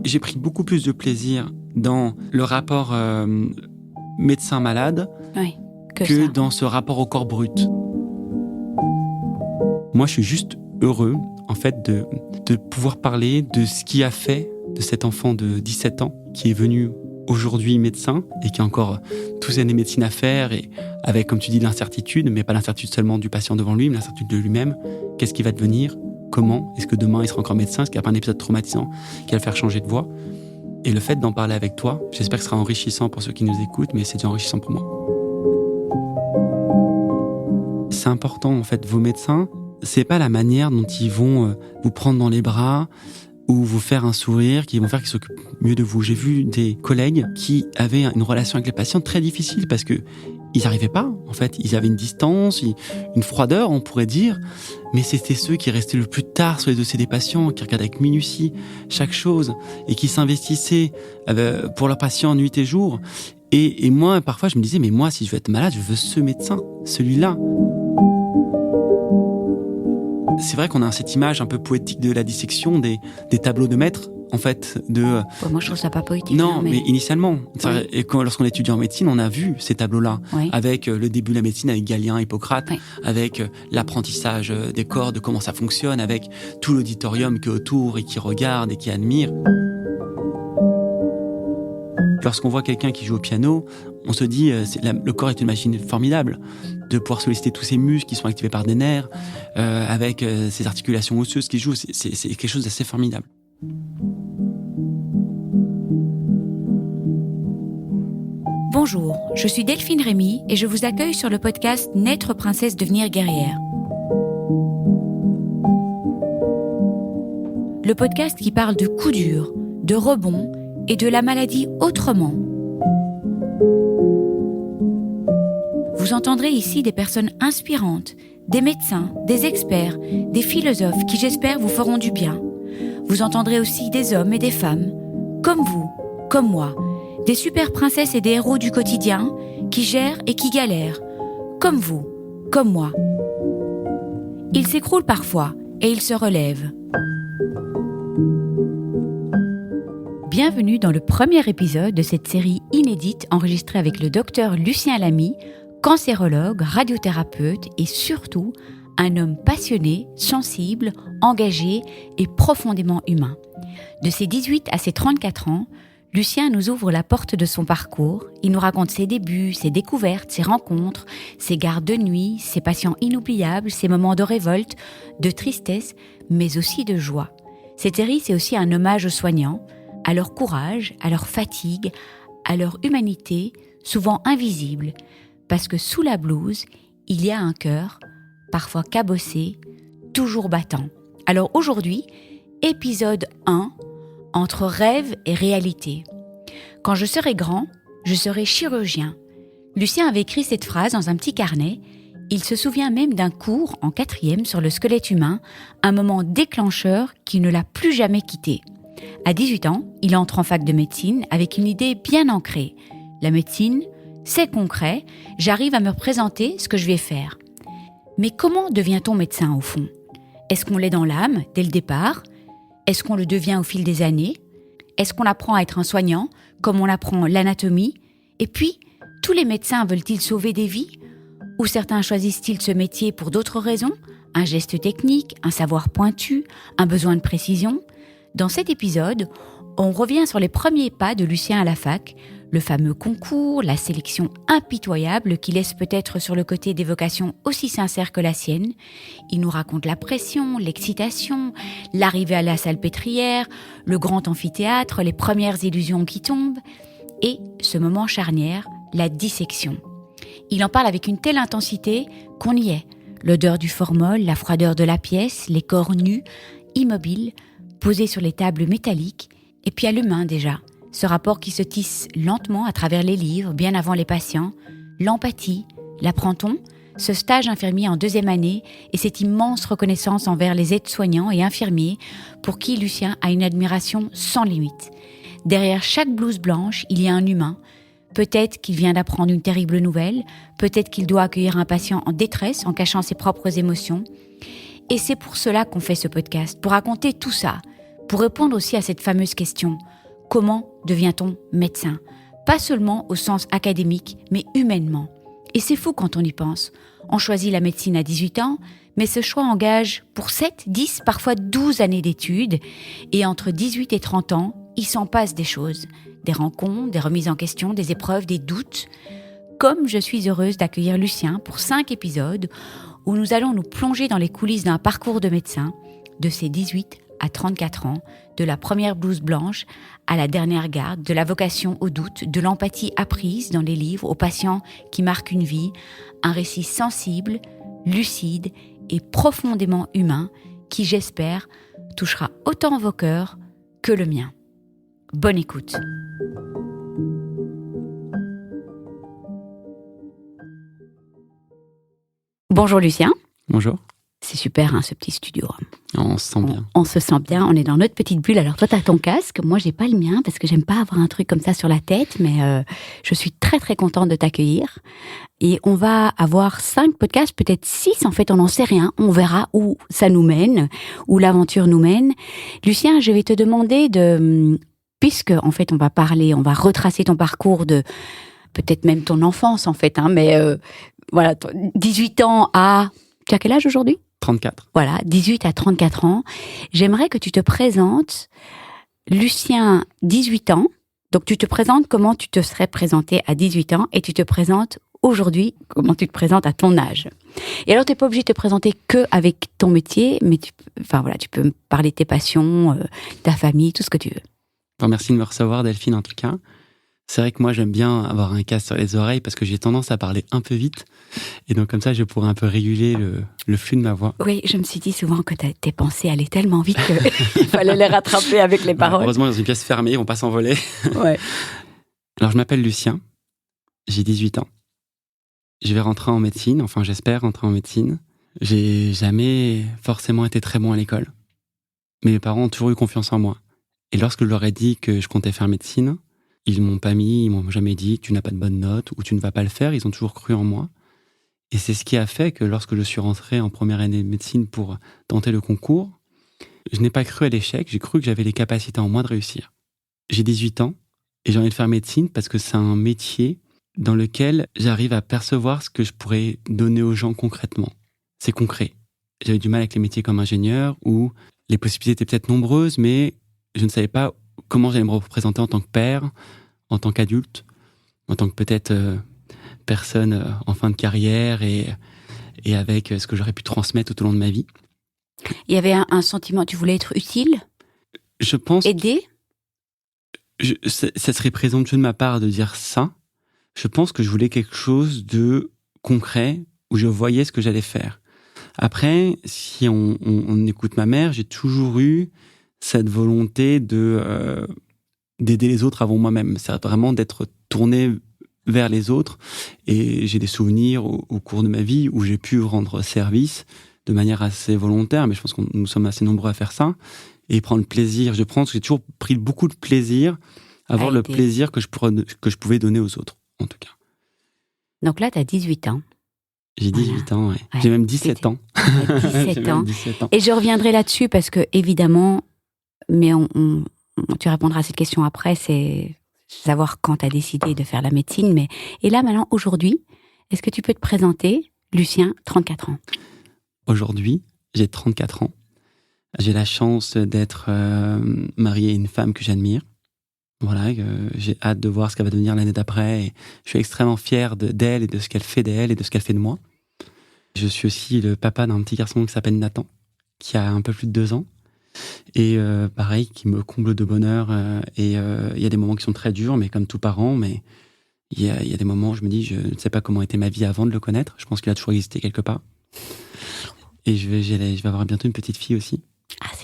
J'ai pris beaucoup plus de plaisir dans le rapport médecin-malade Oui, que ça. dans ce rapport au corps brut. Moi, je suis juste heureux, en fait, de pouvoir parler de ce qui a fait de cet enfant de 17 ans qui est venu aujourd'hui médecin et qui a encore toutes ces années médecine à faire et avec, comme tu dis, l'incertitude, mais pas l'incertitude seulement du patient devant lui, mais l'incertitude de lui-même. Qu'est-ce qui va devenir? Comment? Est-ce que demain, il sera encore médecin? Est-ce qu'il n'y a pas un épisode traumatisant qui va le faire changer de voie? Et le fait d'en parler avec toi, j'espère que ce sera enrichissant pour ceux qui nous écoutent, mais c'est déjà enrichissant pour moi. C'est important, en fait, vos médecins, c'est pas la manière dont ils vont vous prendre dans les bras ou vous faire un sourire, qui vont faire qu'ils s'occupent mieux de vous. J'ai vu des collègues qui avaient une relation avec les patients très difficile parce que ils n'arrivaient pas, en fait. Ils avaient une distance, une froideur, on pourrait dire. Mais c'était ceux qui restaient le plus tard sur les dossiers des patients, qui regardaient avec minutie chaque chose et qui s'investissaient pour leurs patients nuit et jour. Et moi, parfois, je me disais, mais moi, si je veux être malade, je veux ce médecin, celui-là. C'est vrai qu'on a cette image un peu poétique de la dissection des tableaux de maître, en fait, Ouais, moi, je trouve ça pas poétique. Non, mais initialement. Oui. Et lorsqu'on étudie en médecine, on a vu ces tableaux-là. Oui. Avec le début de la médecine, avec Galien, Hippocrate, Oui. avec l'apprentissage des corps, de comment ça fonctionne, avec tout l'auditorium qui est autour et qui regarde et qui admire. Lorsqu'on voit quelqu'un qui joue au piano, on se dit le corps est une machine formidable, de pouvoir solliciter tous ces muscles qui sont activés par des nerfs, avec ces articulations osseuses qui jouent, c'est quelque chose d'assez formidable. Bonjour, je suis Delphine Rémy et je vous accueille sur le podcast Naître princesse, devenir guerrière. Le podcast qui parle de coups durs, de rebonds et de la maladie autrement. Vous entendrez ici des personnes inspirantes, des médecins, des experts, des philosophes qui, j'espère, vous feront du bien. Vous entendrez aussi des hommes et des femmes, comme vous, comme moi, des super princesses et des héros du quotidien qui gèrent et qui galèrent, comme vous, comme moi. Ils s'écroulent parfois et ils se relèvent. Bienvenue dans le premier épisode de cette série inédite enregistrée avec le docteur Lucien Lamy, cancérologue, radiothérapeute et surtout un homme passionné, sensible, engagé et profondément humain. De ses 18 à ses 34 ans, Lucien nous ouvre la porte de son parcours. Il nous raconte ses débuts, ses découvertes, ses rencontres, ses gardes de nuit, ses patients inoubliables, ses moments de révolte, de tristesse, mais aussi de joie. Cette série, c'est aussi un hommage aux soignants, à leur courage, à leur fatigue, à leur humanité, souvent invisible, parce que sous la blouse, il y a un cœur, parfois cabossé, toujours battant. Alors aujourd'hui, épisode 1, entre rêve et réalité. Quand je serai grand, je serai chirurgien. Lucien avait écrit cette phrase dans un petit carnet. Il se souvient même d'un cours en 4e sur le squelette humain, un moment déclencheur qui ne l'a plus jamais quitté. À 18 ans, il entre en fac de médecine avec une idée bien ancrée. La médecine, c'est concret, j'arrive à me représenter ce que je vais faire. Mais comment devient-on médecin au fond ? Est-ce qu'on l'est dans l'âme, dès le départ ? Est-ce qu'on le devient au fil des années ? Est-ce qu'on apprend à être un soignant, comme on apprend l'anatomie ? Et puis, tous les médecins veulent-ils sauver des vies ? Ou certains choisissent-ils ce métier pour d'autres raisons ? Un geste technique, un savoir pointu, un besoin de précision ? Dans cet épisode, on revient sur les premiers pas de Lucien à la fac, le fameux concours, la sélection impitoyable qui laisse peut-être sur le côté des vocations aussi sincères que la sienne. Il nous raconte la pression, l'excitation, l'arrivée à la salpêtrière, le grand amphithéâtre, les premières illusions qui tombent et ce moment charnière, la dissection. Il en parle avec une telle intensité qu'on y est. L'odeur du formol, la froideur de la pièce, les corps nus, immobiles, posés sur les tables métalliques, et puis à l'humain déjà. Ce rapport qui se tisse lentement à travers les livres, bien avant les patients, l'empathie, l'apprend-on ? Ce stage infirmier en 2e année et cette immense reconnaissance envers les aides-soignants et infirmiers pour qui Lucien a une admiration sans limite. Derrière chaque blouse blanche, il y a un humain. Peut-être qu'il vient d'apprendre une terrible nouvelle, peut-être qu'il doit accueillir un patient en détresse en cachant ses propres émotions. Et c'est pour cela qu'on fait ce podcast, pour raconter tout ça. pour répondre aussi à cette fameuse question « Comment devient-on médecin ?» Pas seulement au sens académique, mais humainement. Et c'est fou quand on y pense. On choisit la médecine à 18 ans, mais ce choix engage pour 7, 10, parfois 12 années d'études. Et entre 18 et 30 ans, il s'en passe des choses. Des rencontres, des remises en question, des épreuves, des doutes. Comme je suis heureuse d'accueillir Lucien pour 5 épisodes où nous allons nous plonger dans les coulisses d'un parcours de médecin de ses 18 à 34 ans, de la première blouse blanche à la dernière garde, de la vocation au doute, de l'empathie apprise dans les livres aux patients qui marquent une vie, un récit sensible, lucide et profondément humain qui, j'espère, touchera autant vos cœurs que le mien. Bonne écoute. Bonjour Lucien. Bonjour. C'est super, hein, ce petit studio. On se sent bien. On se sent bien, on est dans notre petite bulle. Alors toi, tu as ton casque, moi, j'ai pas le mien parce que j'aime pas avoir un truc comme ça sur la tête, mais je suis très, très contente de t'accueillir. Et on va avoir 5 podcasts, peut-être 6, en fait, on n'en sait rien. On verra où ça nous mène, où l'aventure nous mène. Lucien, je vais te demander puisque, en fait, on va retracer ton parcours de peut-être même ton enfance, en fait, hein, mais voilà, 18 ans à... Tu as quel âge aujourd'hui ? 34. Voilà, 18 à 34 ans. J'aimerais que tu te présentes, Lucien, 18 ans. Donc, tu te présentes comment tu te serais présenté à 18 ans et tu te présentes aujourd'hui, comment tu te présentes à ton âge. Et alors, tu n'es pas obligé de te présenter que avec ton métier, mais tu peux me parler de tes passions, ta famille, tout ce que tu veux. Bon, merci de me recevoir, Delphine, en tout cas. C'est vrai que moi, j'aime bien avoir un casque sur les oreilles parce que j'ai tendance à parler un peu vite. Et donc, comme ça, je pourrais un peu réguler le flux de ma voix. Oui, je me suis dit souvent que tes pensées allaient tellement vite qu'il fallait les rattraper avec les paroles. Heureusement, dans une pièce fermée, ils vont pas s'envoler. Ouais. Alors, je m'appelle Lucien. J'ai 18 ans. Je vais rentrer en médecine. Enfin, j'espère rentrer en médecine. J'ai jamais forcément été très bon à l'école. Mais mes parents ont toujours eu confiance en moi. Et lorsque je leur ai dit que je comptais faire médecine, ils m'ont jamais dit tu n'as pas de bonnes notes ou tu ne vas pas le faire. Ils ont toujours cru en moi. Et c'est ce qui a fait que lorsque je suis rentré en première année de médecine pour tenter le concours, je n'ai pas cru à l'échec. J'ai cru que j'avais les capacités en moi de réussir. J'ai 18 ans et j'ai envie de faire médecine parce que c'est un métier dans lequel j'arrive à percevoir ce que je pourrais donner aux gens concrètement. C'est concret. J'avais du mal avec les métiers comme ingénieur où les possibilités étaient peut-être nombreuses, mais je ne savais pas comment j'allais me représenter en tant que père, en tant qu'adulte, en tant que peut-être personne en fin de carrière et avec ce que j'aurais pu transmettre tout au long de ma vie. Il y avait un sentiment, tu voulais être utile ? Je pense... Aider ? Ça serait présomptueux de ma part de dire ça. Je pense que je voulais quelque chose de concret où je voyais ce que j'allais faire. Après, si on écoute ma mère, j'ai toujours eu cette volonté d'aider les autres avant moi-même. C'est vraiment d'être tourné vers les autres. Et j'ai des souvenirs au cours de ma vie où j'ai pu rendre service de manière assez volontaire, mais je pense que nous sommes assez nombreux à faire ça. Et prendre plaisir. Je pense que j'ai toujours pris beaucoup de plaisir à voir le plaisir que je pouvais donner aux autres, en tout cas. Donc là, tu as 18 ans. J'ai 18 ans, ouais. J'ai même 17 ans. 17 ans. 17 ans. Et je reviendrai là-dessus parce que, évidemment, mais tu répondras à cette question après, c'est savoir quand tu as décidé de faire la médecine. Et là, maintenant, aujourd'hui, est-ce que tu peux te présenter, Lucien, 34 ans ? Aujourd'hui, j'ai 34 ans. J'ai la chance d'être marié à une femme que j'admire. Voilà, j'ai hâte de voir ce qu'elle va devenir l'année d'après. Et je suis extrêmement fier d'elle et de ce qu'elle fait d'elle et de ce qu'elle fait de moi. Je suis aussi le papa d'un petit garçon qui s'appelle Nathan, qui a un peu plus de 2 ans. Et pareil, qui me comble de bonheur. Et il y a des moments qui sont très durs, mais comme tout parent, mais il y a des moments où je me dis, je ne sais pas comment était ma vie avant de le connaître. Je pense qu'il a toujours existé quelque part. Et je vais avoir bientôt une petite fille aussi.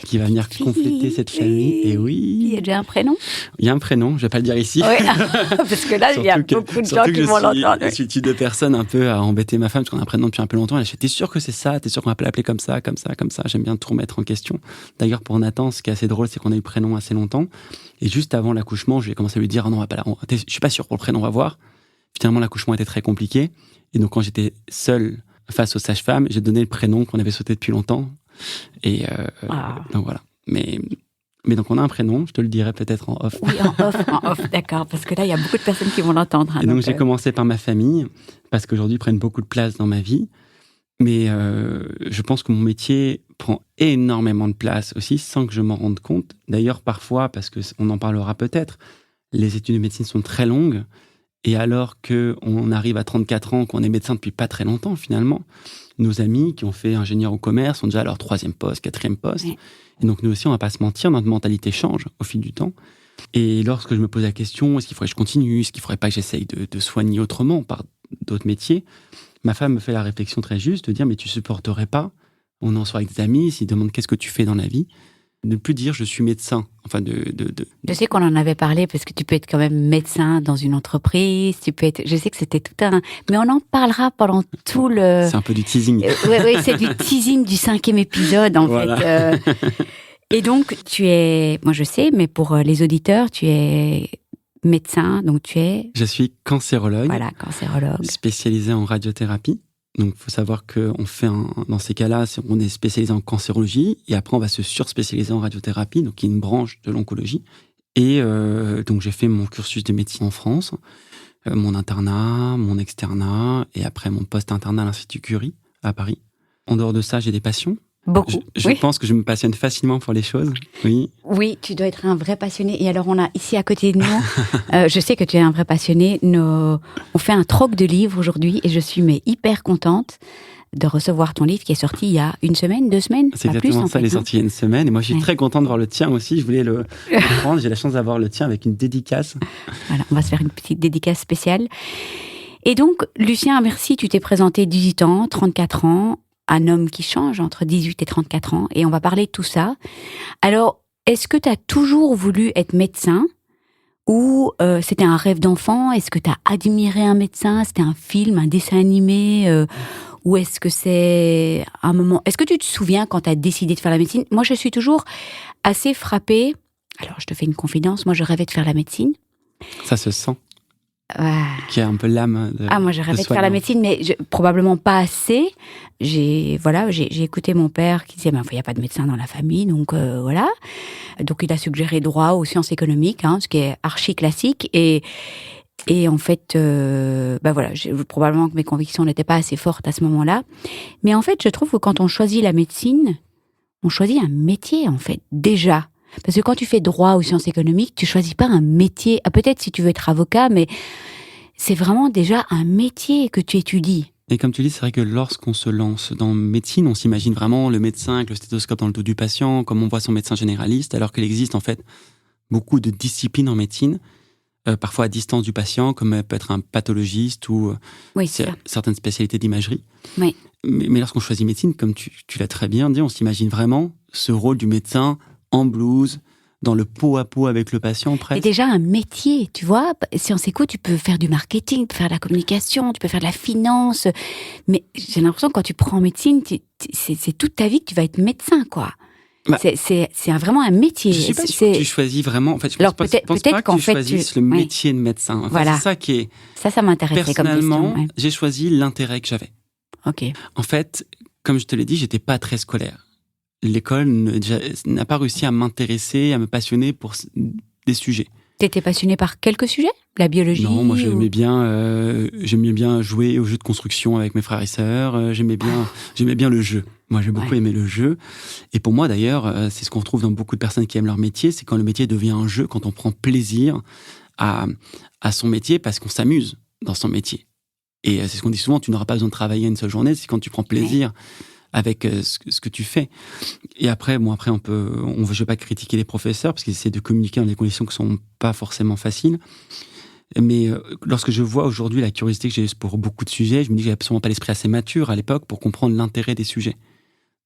Qui va venir compléter cette famille. Et oui. Il y a déjà un prénom ? Il y a un prénom, je ne vais pas le dire ici. Oui, parce que là, il y a beaucoup de gens qui vont l'entendre. Je suis le type de personne un peu à embêter ma femme, parce qu'on a un prénom depuis un peu longtemps. Elle a dit, t'es sûr que c'est ça ? T'es sûr qu'on va pas l'appeler comme ça, comme ça, comme ça ? J'aime bien tout remettre en question. D'ailleurs, pour Nathan, ce qui est assez drôle, c'est qu'on a eu le prénom assez longtemps. Et juste avant l'accouchement, je vais commencer à lui dire, non, je suis pas sûr pour le prénom, on va voir. Finalement, l'accouchement était très compliqué. Et donc, quand j'étais seul face aux sages-femmes, j'ai donné le prénom qu'on avait sauté depuis longtemps. Et donc voilà. Mais Mais donc, on a un prénom, je te le dirai peut-être en off. Oui, en off, d'accord, parce que là, il y a beaucoup de personnes qui vont l'entendre. Hein, et donc, j'ai commencé par ma famille, parce qu'aujourd'hui, ils prennent beaucoup de place dans ma vie. Mais je pense que mon métier prend énormément de place aussi, sans que je m'en rende compte. D'ailleurs, parfois, parce qu'on en parlera peut-être, les études de médecine sont très longues. Et alors qu'on arrive à 34 ans, qu'on est médecin depuis pas très longtemps, finalement, nos amis qui ont fait ingénieur au commerce ont déjà leur 3e poste, 4e poste. Oui. Et donc, nous aussi, on va pas se mentir, notre mentalité change au fil du temps. Et lorsque je me pose la question, est-ce qu'il faudrait que je continue? Est-ce qu'il faudrait pas que j'essaye de soigner autrement par d'autres métiers? Ma femme me fait la réflexion très juste de dire, mais tu supporterais pas, on en soit avec des amis, s'ils demandent qu'est-ce que tu fais dans la vie, ne plus dire je suis médecin. Enfin, Je sais qu'on en avait parlé parce que tu peux être quand même médecin dans une entreprise, tu peux être. Je sais que c'était tout un. Mais on en parlera pendant tout le. C'est un peu du teasing. Oui, c'est du teasing du 5e épisode en fait. Et donc tu es, moi je sais, mais pour les auditeurs, tu es médecin, donc tu es. Je suis cancérologue. Voilà, cancérologue. Spécialisé en radiothérapie. Donc, il faut savoir qu'on fait, dans ces cas-là, on est spécialisé en cancérologie et après, on va se surspécialiser en radiothérapie, donc qui est une branche de l'oncologie. Et donc, j'ai fait mon cursus de médecine en France, mon internat, mon externat et après mon post-internat à l'Institut Curie à Paris. En dehors de ça, j'ai des passions. Beaucoup. Je pense que je me passionne facilement pour les choses. Oui. Oui, tu dois être un vrai passionné. Et alors, on a ici à côté de nous, je sais que tu es un vrai passionné. On fait un troc de livres aujourd'hui et je suis hyper contente de recevoir ton livre qui est sorti il y a 1 semaine, 2 semaines. C'est exactement ça, il est sorti il y a 1 semaine. Et moi, je suis très contente de voir le tien aussi. Je voulais le prendre. J'ai la chance d'avoir le tien avec une dédicace. Voilà, on va se faire une petite dédicace spéciale. Et donc, Lucien, merci. Tu t'es présenté 18 ans, 34 ans. Un homme qui change entre 18 et 34 ans, et on va parler de tout ça. Alors, est-ce que tu as toujours voulu être médecin ou c'était un rêve d'enfant? Est-ce que tu as admiré un médecin? C'était un film, un dessin animé ou est-ce que c'est un moment... Est-ce que tu te souviens quand tu as décidé de faire la médecine? Moi, je suis toujours assez frappée. Alors, je te fais une confidence. Moi, je rêvais de faire la médecine. Ça se sent. Qui a un peu l'âme de. Ah, moi, je rêvais de faire la médecine, mais probablement pas assez. J'ai écouté mon père qui disait, il n'y a pas de médecin dans la famille, donc voilà. Donc, il a suggéré droit aux sciences économiques, ce qui est archi classique. Et en fait, voilà, probablement que mes convictions n'étaient pas assez fortes à ce moment-là. Mais en fait, je trouve que quand on choisit la médecine, on choisit un métier, en fait, déjà. Parce que quand tu fais droit aux sciences économiques, tu choisis pas un métier. Peut-être si tu veux être avocat, mais c'est vraiment déjà un métier que tu étudies. Et comme tu dis, c'est vrai que lorsqu'on se lance dans médecine, on s'imagine vraiment le médecin avec le stéthoscope dans le dos du patient, comme on voit son médecin généraliste, alors qu'il existe en fait beaucoup de disciplines en médecine, parfois à distance du patient, comme peut être un pathologiste ou certaines spécialités d'imagerie. Oui. Mais lorsqu'on choisit médecine, comme tu l'as très bien dit, on s'imagine vraiment ce rôle du médecin en blouse, dans le pot à pot avec le patient presque. C'est déjà un métier, tu vois. Sciences Éco, tu peux faire du marketing, tu peux faire de la communication, tu peux faire de la finance. Mais j'ai l'impression que quand tu prends médecine, c'est toute ta vie que tu vas être médecin, quoi. C'est vraiment un métier. Je suis pas sûre que tu choisis vraiment. En fait, je pense pas que tu choisisses le métier de médecin. Enfin, voilà. C'est ça qui est. Ça m'intéressait comme question. Personnellement, j'ai choisi l'intérêt que j'avais. Ok. En fait, comme je te l'ai dit, j'étais pas très scolaire. L'école n'a pas réussi à m'intéresser, à me passionner pour des sujets. T'étais passionné par quelques sujets? La biologie? Non, moi j'aimais bien jouer aux jeux de construction avec mes frères et sœurs. J'aimais bien le jeu. Moi j'ai beaucoup aimé le jeu. Et pour moi d'ailleurs, c'est ce qu'on retrouve dans beaucoup de personnes qui aiment leur métier, c'est quand le métier devient un jeu, quand on prend plaisir à son métier parce qu'on s'amuse dans son métier. Et c'est ce qu'on dit souvent, tu n'auras pas besoin de travailler une seule journée, c'est quand tu prends plaisir avec ce que tu fais. Et après, je vais pas critiquer les professeurs parce qu'ils essaient de communiquer dans des conditions qui sont pas forcément faciles. Mais lorsque je vois aujourd'hui la curiosité que j'ai pour beaucoup de sujets, je me dis que j'avais absolument pas l'esprit assez mature à l'époque pour comprendre l'intérêt des sujets,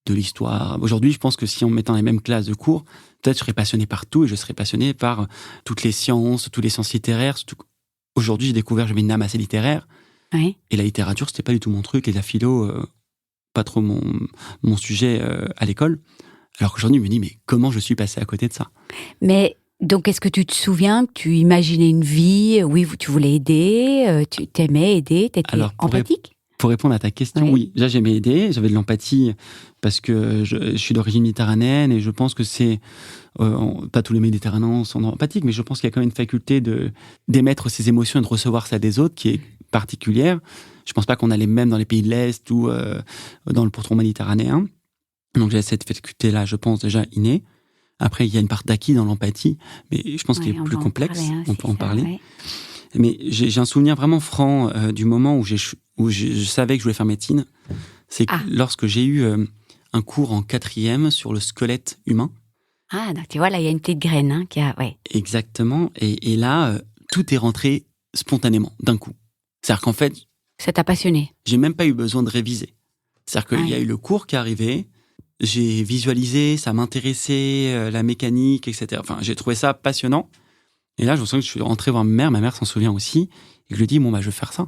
de l'histoire. Aujourd'hui, je pense que si on me mettait dans les mêmes classes de cours, peut-être je serais passionné par tout et je serais passionné par toutes les sciences littéraires. Aujourd'hui, j'ai découvert que j'avais une âme assez littéraire. Oui. Et la littérature, c'était pas du tout mon truc, et la philo, pas trop mon sujet à l'école. Alors qu'aujourd'hui, je me dis, mais comment je suis passé à côté de ça? Mais donc, est-ce que tu te souviens que tu imaginais une vie, oui, tu voulais aider, tu t'aimais aider, t'étais empathique? Pour répondre à ta question, oui, déjà j'aimais aider, j'avais de l'empathie parce que je suis d'origine méditerranéenne et je pense que c'est, pas tous les Méditerranéens sont empathiques, mais je pense qu'il y a quand même une faculté d'émettre ses émotions et de recevoir ça des autres qui est particulière. Je pense pas qu'on a les mêmes dans les pays de l'Est ou dans le pourtour méditerranéen. Donc j'ai cette faculté-là, je pense déjà innée. Après, il y a une part d'acquis dans l'empathie, mais je pense qu'il est plus complexe. On peut en parler. Ouais. Mais j'ai un souvenir vraiment franc du moment où je savais que je voulais faire médecine. C'est lorsque j'ai eu un cours en 4e sur le squelette humain. Ah, donc tu vois, là, il y a une petite graine qui a... Ouais. Exactement. Et là, tout est rentré spontanément, d'un coup. C'est-à-dire qu'en fait... Ça t'a passionné. J'ai même pas eu besoin de réviser. C'est-à-dire qu'il y a eu le cours qui est arrivé, j'ai visualisé, ça m'intéressait, la mécanique, etc. Enfin, j'ai trouvé ça passionnant. Et là, je me souviens que je suis rentré voir ma mère s'en souvient aussi, et je lui ai dit, bon, je vais faire ça.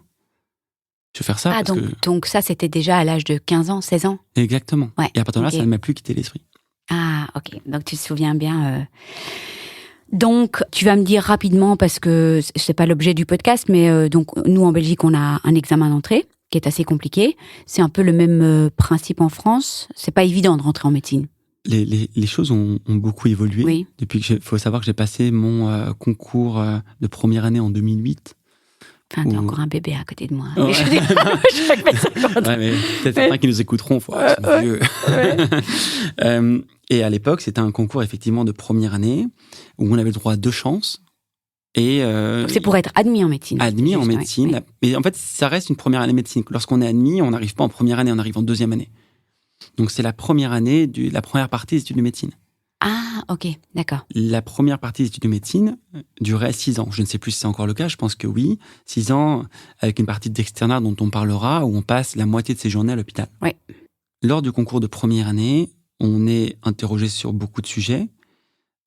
Je vais faire ça. Ah, donc ça, c'était déjà à l'âge de 15 ans, 16 ans? Exactement. Ouais, et à partir de là, ça ne m'a plus quitté l'esprit. Ah, ok. Donc tu te souviens bien. Donc, tu vas me dire rapidement, parce que c'est pas l'objet du podcast, mais donc nous, en Belgique, on a un examen d'entrée qui est assez compliqué. C'est un peu le même principe en France. C'est pas évident de rentrer en médecine. Les choses ont beaucoup évolué. Oui. Depuis que faut savoir que j'ai passé mon concours de première année en 2008. Enfin, t'es encore un bébé à côté de moi. Ouais. Mais peut-être certains qui nous écouteront, c'est vieux. Ouais. Et à l'époque, c'était un concours effectivement de première année où on avait le droit à 2 chances. Et c'est pour être admis en médecine. Admis en médecine. Ouais. Mais en fait, ça reste une première année de médecine. Lorsqu'on est admis, on n'arrive pas en première année, on arrive en 2e année. Donc, c'est la première année, la première partie des études de médecine. Ah, ok, d'accord. La première partie des études de médecine durait 6 ans. Je ne sais plus si c'est encore le cas, je pense que oui. 6 ans, avec une partie d'externat dont on parlera, où on passe la moitié de ses journées à l'hôpital. Oui. Lors du concours de première année, on est interrogé sur beaucoup de sujets,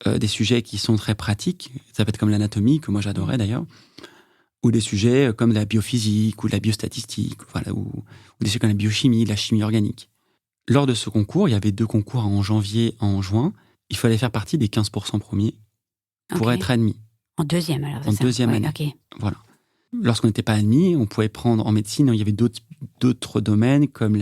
des sujets qui sont très pratiques, ça peut être comme l'anatomie, que moi j'adorais d'ailleurs, ou des sujets comme la biophysique, ou la biostatistique, voilà, ou des sujets comme la biochimie, la chimie organique. Lors de ce concours, il y avait 2 concours en janvier et en juin. Il fallait faire partie des 15% premiers pour être admis. En 2e, alors, c'est en ça? 2e année. Okay. Voilà. Lorsqu'on n'était pas admis, on pouvait prendre en médecine, il y avait d'autres domaines, comme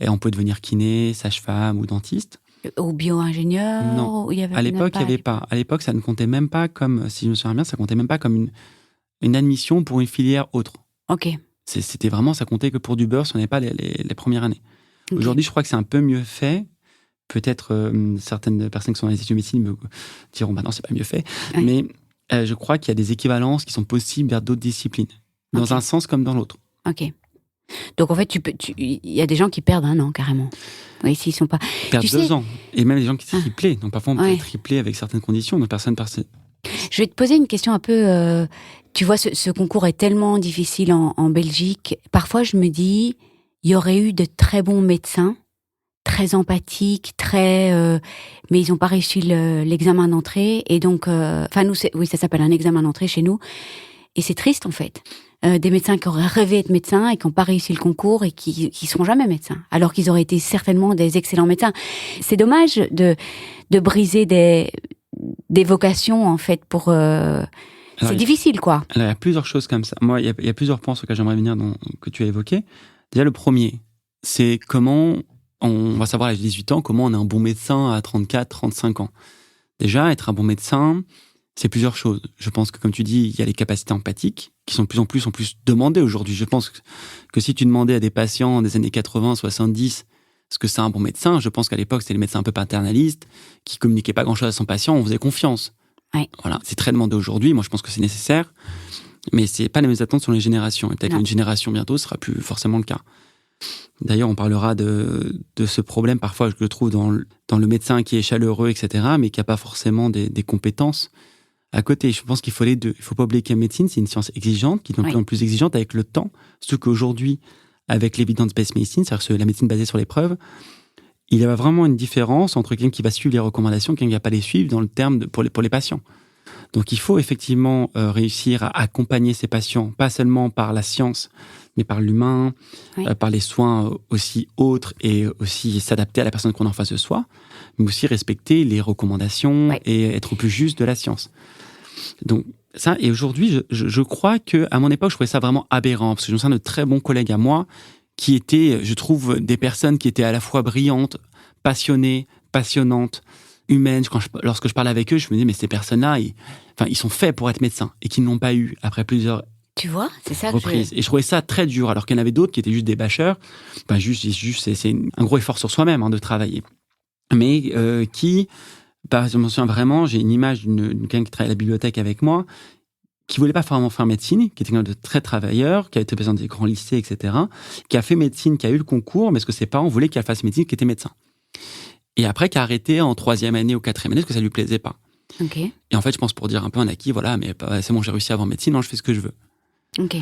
on pouvait devenir kiné, sage-femme ou dentiste. Ou bio-ingénieur? Non. À l'époque, il n'y avait pas. À l'époque, ça ne comptait même pas comme, si je me souviens bien, ça comptait même pas comme une admission pour une filière autre. Ok. C'était vraiment, ça comptait que pour du beurre si on n'avait pas les premières années. Okay. Aujourd'hui, je crois que c'est un peu mieux fait. Peut-être certaines personnes qui sont dans les études de médecine me diront non, c'est pas mieux fait. Oui. Mais je crois qu'il y a des équivalences qui sont possibles vers d'autres disciplines, dans un sens comme dans l'autre. Ok. Donc en fait, il y a des gens qui perdent 1 an carrément. Oui, s'ils sont pas. Perdent 2 ans. Et même des gens qui triplent. Donc parfois on peut tripler avec certaines conditions. Donc personne. Je vais te poser une question un peu. Tu vois, ce concours est tellement difficile en Belgique. Parfois, je me dis, il y aurait eu de très bons médecins, très empathiques, mais ils n'ont pas réussi l'examen d'entrée. Et donc, nous, ça s'appelle un examen d'entrée chez nous. Et c'est triste, en fait. Des médecins qui auraient rêvé d'être médecins et qui n'ont pas réussi le concours et qui seront jamais médecins. Alors qu'ils auraient été certainement des excellents médecins. C'est dommage de briser des vocations, en fait, pour... c'est difficile, quoi. Alors, il y a plusieurs choses comme ça. Moi, il y a plusieurs points sur lesquels j'aimerais venir que tu as évoqués. Déjà, le premier, c'est comment... On va savoir à l'âge de 18 ans comment on est un bon médecin à 34, 35 ans. Déjà, être un bon médecin, c'est plusieurs choses. Je pense que, comme tu dis, il y a les capacités empathiques qui sont de plus en plus demandées aujourd'hui. Je pense que si tu demandais à des patients des années 80, 70 ce que c'est un bon médecin, je pense qu'à l'époque, c'était les médecins un peu paternalistes qui communiquaient pas grand-chose à son patient, on faisait confiance. Ouais. Voilà, c'est très demandé aujourd'hui. Moi, je pense que c'est nécessaire, mais c'est pas les mêmes attentes sur les générations. Et peut-être qu'une génération bientôt, ce sera plus forcément le cas. D'ailleurs, on parlera de ce problème parfois, je le trouve, dans le médecin qui est chaleureux, etc., mais qui n'a pas forcément des compétences à côté. Je pense qu'il faut les deux. Il ne faut pas oublier que la médecine, c'est une science exigeante, qui est de plus en plus exigeante avec le temps. Surtout qu'aujourd'hui, avec l'evidence-based medicine, c'est-à-dire la médecine basée sur les preuves, il y a vraiment une différence entre quelqu'un qui va suivre les recommandations et quelqu'un qui ne va pas les suivre dans le terme pour les patients. Donc, il faut effectivement réussir à accompagner ces patients, pas seulement par la science, mais par l'humain, par les soins aussi autres et aussi s'adapter à la personne qu'on a en face de soi, mais aussi respecter les recommandations et être plus juste de la science. Donc, ça, et aujourd'hui, je crois qu'à mon époque, je trouvais ça vraiment aberrant, parce que je me souviens de très bons collègues à moi qui étaient, je trouve, des personnes qui étaient à la fois brillantes, passionnées, passionnantes, humaines. Lorsque je parlais avec eux, je me disais, mais ces personnes-là, ils sont faits pour être médecins et qui ne l'ont pas eu après plusieurs Tu vois, c'est ça reprises. Et je trouvais ça très dur, alors qu'il y en avait d'autres qui étaient juste des bâcheurs. C'est un gros effort sur soi-même de travailler. Mais je me souviens vraiment, j'ai une image d'une quelqu'un qui travaille à la bibliothèque avec moi, qui voulait pas vraiment faire médecine, qui était quelqu'un de très travailleur, qui a été présent dans des grands lycées, etc., qui a fait médecine, qui a eu le concours, mais parce que ses parents voulaient qu'elle fasse médecine, qui était médecin. Et après, qui a arrêté en 3e année ou 4e année, parce que ça lui plaisait pas. Ok. Et en fait, je pense pour dire un peu un acquis, voilà, mais c'est bon, j'ai réussi à avoir médecine, non, je fais ce que je veux. Ok.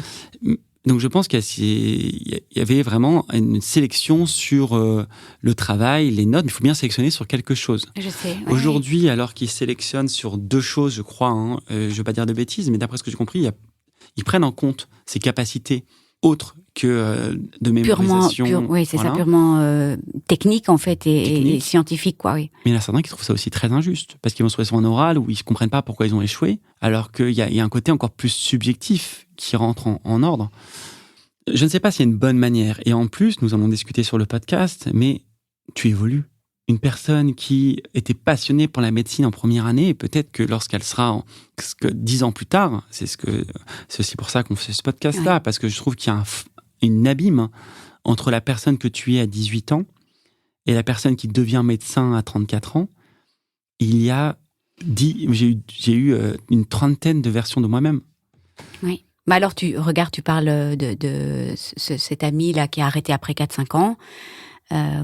Donc je pense qu'il y avait vraiment une sélection sur le travail, les notes, mais il faut bien sélectionner sur quelque chose. Je sais. Ouais. Aujourd'hui, alors qu'ils sélectionnent sur 2 choses, je crois, je ne veux pas dire de bêtises, mais d'après ce que j'ai compris, ils prennent en compte ces capacités autres que de mémorisation. Oui, c'est ça, purement technique en fait et scientifique, quoi. Oui. Mais il y en a certains qui trouvent ça aussi très injuste, parce qu'ils vont se trouver sur un oral où ils ne comprennent pas pourquoi ils ont échoué, alors qu'il y a un côté encore plus subjectif qui rentre en ordre. Je ne sais pas s'il y a une bonne manière. Et en plus, nous en avons discuté sur le podcast, mais tu évolues. Une personne qui était passionnée pour la médecine en première année, et peut-être que lorsqu'elle sera 10 ans plus tard, c'est aussi pour ça qu'on fait ce podcast-là, parce que je trouve qu'il y a une abîme entre la personne que tu es à 18 ans et la personne qui devient médecin à 34 ans. J'ai eu une trentaine de versions de moi-même. Oui. Bah alors, tu parles de cet ami-là qui a arrêté après 4-5 ans.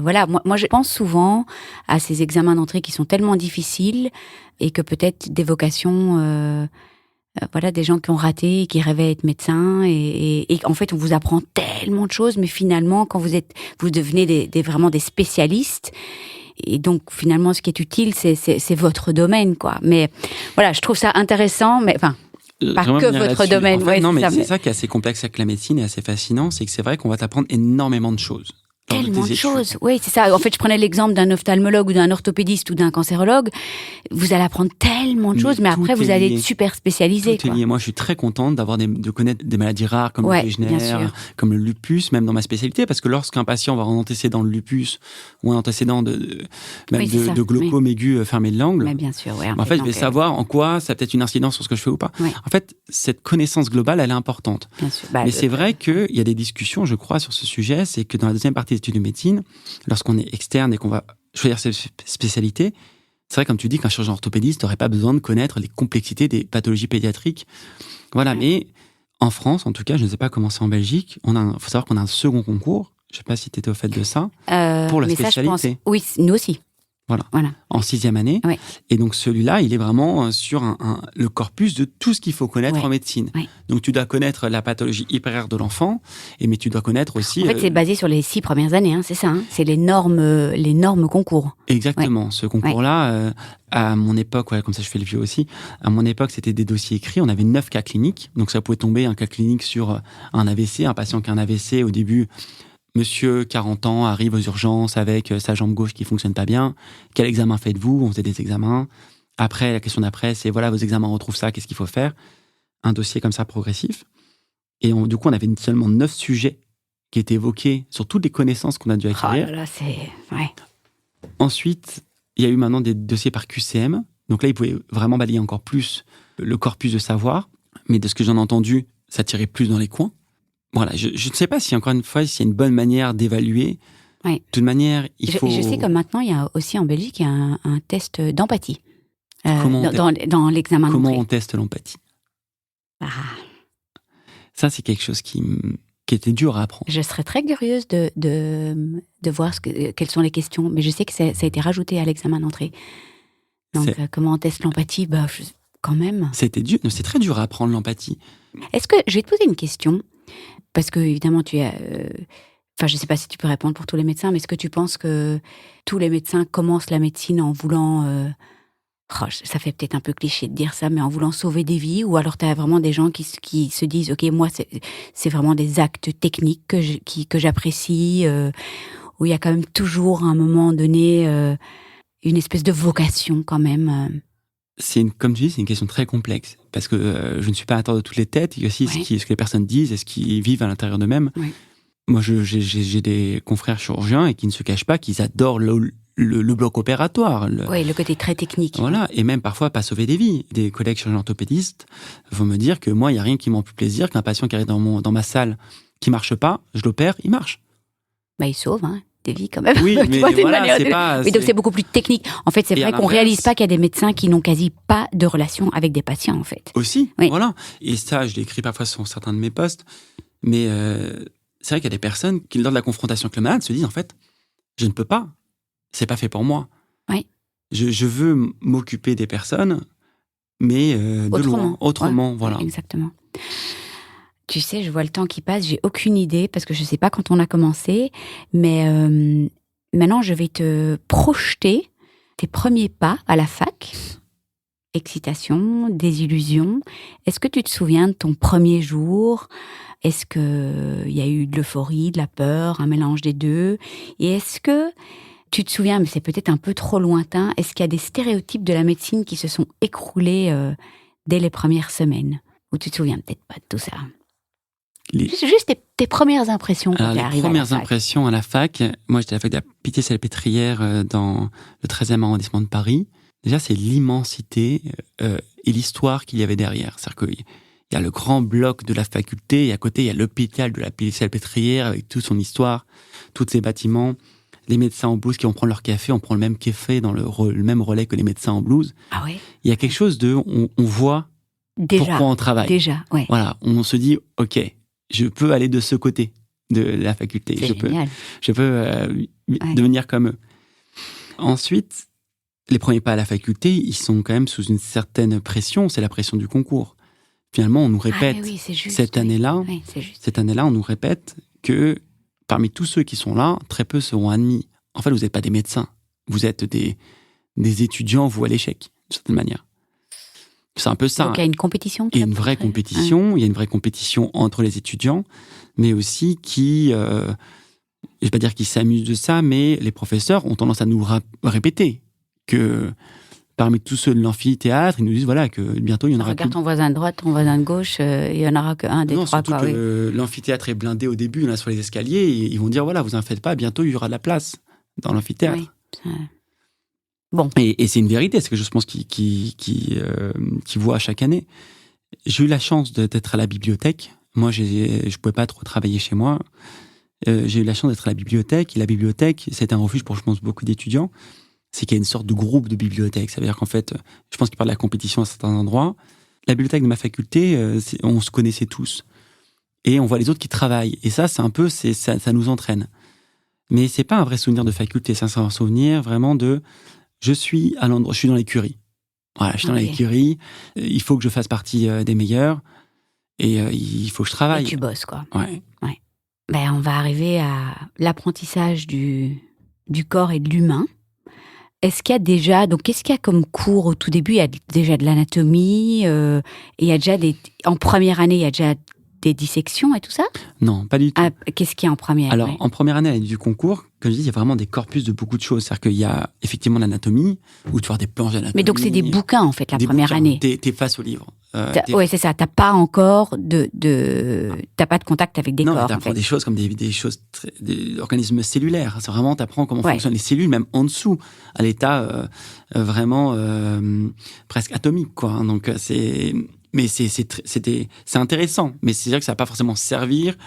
Voilà, moi je pense souvent à ces examens d'entrée qui sont tellement difficiles et que peut-être des vocations, voilà, des gens qui ont raté et qui rêvaient être médecins et en fait on vous apprend tellement de choses, mais finalement quand vous devenez vraiment des spécialistes. Et donc finalement ce qui est utile c'est votre domaine, quoi. Mais voilà, je trouve ça intéressant, mais enfin. Pas que votre domaine. En fait, non, mais c'est ça qui est assez complexe avec la médecine et assez fascinant, c'est que c'est vrai qu'on va t'apprendre énormément de choses. Tellement de choses, oui, c'est ça. En fait, je prenais l'exemple d'un ophtalmologue ou d'un orthopédiste ou d'un cancérologue. Vous allez apprendre tellement de choses, mais après, vous allez être super spécialisé. Tout est lié. Moi, je suis très contente de connaître des maladies rares comme le Wegener, comme le lupus, même dans ma spécialité, parce que lorsqu'un patient va avoir un antécédent de lupus ou un antécédent de glaucome aigu fermé de l'angle, mais bien sûr, en fait, je vais savoir en quoi ça a peut-être une incidence sur ce que je fais ou pas. Oui. En fait, cette connaissance globale, elle est importante. Bien sûr. Mais c'est vrai qu'il y a des discussions, je crois, sur ce sujet. C'est que dans la deuxième partie d'études de médecine, lorsqu'on est externe et qu'on va choisir ses spécialités, c'est vrai, comme tu dis, qu'un chirurgien orthopédiste n'aurait pas besoin de connaître les complexités des pathologies pédiatriques. Voilà, mais en France, en tout cas, je ne sais pas comment c'est en Belgique, faut savoir qu'on a un second concours, je ne sais pas si tu étais au fait de ça, pour la spécialité. Ça, je pense, oui, nous aussi. Voilà. En 6e année. Oui. Et donc, celui-là, il est vraiment sur le corpus de tout ce qu'il faut connaître en médecine. Oui. Donc, tu dois connaître la pathologie hyper rare de l'enfant, mais tu dois connaître aussi... En fait, c'est basé sur les 6 premières années, c'est ça. C'est les normes concours. Exactement. Ouais. Ce concours-là, à mon époque, comme ça je fais le vieux aussi, à mon époque, c'était des dossiers écrits. On avait 9 cas cliniques. Donc, ça pouvait tomber un cas clinique sur un AVC, un patient qui a un AVC au début... Monsieur, 40 ans, arrive aux urgences avec sa jambe gauche qui fonctionne pas bien. Quel examen faites-vous ? On faisait des examens. Après, la question d'après, c'est voilà, vos examens retrouvent ça, qu'est-ce qu'il faut faire ? Un dossier comme ça progressif. Et du coup, on avait seulement 9 sujets qui étaient évoqués sur toutes les connaissances qu'on a dû acquérir. Oh là là, c'est... Ouais. Ensuite, il y a eu maintenant des dossiers par QCM. Donc là, ils pouvaient vraiment balayer encore plus le corpus de savoir. Mais de ce que j'en ai entendu, ça tirait plus dans les coins. Voilà, je ne sais pas si, encore une fois, s'il y a une bonne manière d'évaluer. Ouais. De toute manière, il faut... Je sais que maintenant, il y a aussi en Belgique, il y a un test d'empathie dans l'examen d'entrée. Comment on teste l'empathie ? Ça, c'est quelque chose qui était dur à apprendre. Je serais très curieuse de voir quelles sont les questions, mais je sais que ça a été rajouté à l'examen d'entrée. Donc, comment on teste l'empathie ? Quand même. C'est très dur à apprendre l'empathie. Est-ce que... Je vais te poser une question. Parce que, évidemment, tu es... Enfin, je ne sais pas si tu peux répondre pour tous les médecins, mais est-ce que tu penses que tous les médecins commencent la médecine en voulant... ça fait peut-être un peu cliché de dire ça, mais en voulant sauver des vies, ou alors tu as vraiment des gens qui se disent « Ok, moi, c'est vraiment des actes techniques que j'apprécie, où il y a quand même toujours, à un moment donné, une espèce de vocation quand même. » Comme tu dis, c'est une question très complexe, parce que je ne suis pas à l'intérieur de toutes les têtes, il y a aussi ce que les personnes disent et ce qu'ils vivent à l'intérieur d'eux-mêmes. Oui. Moi, j'ai des confrères chirurgiens et qui ne se cachent pas qu'ils adorent le bloc opératoire. Oui, le côté très technique. Voilà, et même parfois pas sauver des vies. Des collègues chirurgiens orthopédistes vont me dire que moi, il n'y a rien qui m'en plus plaisir qu'un patient qui arrive dans ma salle qui marche pas, je l'opère, il marche. Bah, il sauve, des vies quand même. Oui, mais voilà, c'est pas... Oui, donc c'est beaucoup plus technique. En fait, c'est vrai qu'on réalise pas qu'il y a des médecins qui n'ont quasi pas de relation avec des patients, en fait. Aussi, voilà. Et ça, je l'ai écrit parfois sur certains de mes posts, mais c'est vrai qu'il y a des personnes qui, lors de la confrontation avec le malade, se disent, en fait, je ne peux pas. C'est pas fait pour moi. Oui. Je veux m'occuper des personnes, mais de loin, autrement, voilà. Ouais, exactement. Tu sais, je vois le temps qui passe, j'ai aucune idée, parce que je sais pas quand on a commencé, mais maintenant, je vais te projeter tes premiers pas à la fac. Excitation, désillusion. Est-ce que tu te souviens de ton premier jour ? Est-ce qu'il y a eu de l'euphorie, de la peur, un mélange des deux ? Et est-ce que tu te souviens, mais c'est peut-être un peu trop lointain, est-ce qu'il y a des stéréotypes de la médecine qui se sont écroulés dès les premières semaines ? Ou tu te souviens peut-être pas de tout ça ? Juste tes premières impressions quand tu es arrivé à la fac. Les premières impressions à la fac, moi j'étais à la fac de la Pitié-Salpêtrière dans le 13e arrondissement de Paris. Déjà, c'est l'immensité et l'histoire qu'il y avait derrière. C'est-à-dire qu'il y a le grand bloc de la faculté et à côté, il y a l'hôpital de la Pitié-Salpêtrière avec toute son histoire, tous ces bâtiments. Les médecins en blouse qui vont prendre leur café, on prend le même café dans le même relais que les médecins en blouse. Ah ouais. Il y a quelque chose de... On voit déjà, pourquoi on travaille. Déjà, ouais. Voilà, on se dit, OK, je peux aller de ce côté de la faculté. C'est génial. Je peux devenir comme eux. Ensuite, les premiers pas à la faculté, ils sont quand même sous une certaine pression. C'est la pression du concours. Finalement, on nous répète, cette année-là, on nous répète que parmi tous ceux qui sont là, très peu seront admis. En fait, vous n'êtes pas des médecins. Vous êtes des étudiants voués à l'échec, d'une certaine manière. C'est un peu ça. Donc il y a une compétition. Il y a une vraie compétition. Il y a une vraie compétition entre les étudiants, mais aussi qui, je vais pas dire qu'ils s'amusent de ça, mais les professeurs ont tendance à nous répéter que parmi tous ceux de l'amphithéâtre, ils nous disent voilà que bientôt il y en aura. Regarde ton voisin de droite, ton voisin de gauche, il y en aura qu'un des trois. Surtout que l'amphithéâtre est blindé au début, là sur les escaliers, et ils vont dire voilà, vous en faites pas, bientôt il y aura de la place dans l'amphithéâtre. Oui. Bon. Et c'est une vérité, c'est que je pense qu'ils voient chaque année. J'ai eu la chance d'être à la bibliothèque. Moi, je pouvais pas trop travailler chez moi. J'ai eu la chance d'être à la bibliothèque. Et la bibliothèque, c'est un refuge pour, je pense, beaucoup d'étudiants. C'est qu'il y a une sorte de groupe de bibliothèques. Ça veut dire qu'en fait, je pense qu'il parle de la compétition à certains endroits. La bibliothèque de ma faculté, on se connaissait tous. Et on voit les autres qui travaillent. Et ça, c'est un peu, ça nous entraîne. Mais c'est pas un vrai souvenir de faculté. C'est un souvenir vraiment de... Je suis dans l'écurie. Voilà, je suis dans l'écurie. Il faut que je fasse partie des meilleurs. Et il faut que je travaille. Et tu bosses, quoi. Ouais. Ben, on va arriver à l'apprentissage du corps et de l'humain. Est-ce qu'il y a déjà... Donc, qu'est-ce qu'il y a comme cours au tout début ? Il y a déjà de l'anatomie. Et il y a déjà en première année, il y a déjà des dissections et tout ça ? Non, pas du tout. Ah, qu'est-ce qu'il y a en première ? Alors, en première année du concours, comme je dis, il y a vraiment des corpus de beaucoup de choses. C'est-à-dire qu'il y a effectivement l'anatomie, où tu vois des planches d'anatomie. Mais donc, c'est des bouquins, en fait, la première année. T'es face au livre. Oui, c'est ça. T'as pas encore t'as pas de contact avec des corps. Non, t'apprends des choses comme des choses, des organismes cellulaires. C'est vraiment, t'apprends comment fonctionnent les cellules, même en dessous, à l'état vraiment presque atomique, quoi. Donc, mais c'est intéressant. Mais c'est vrai que ça va pas forcément servir.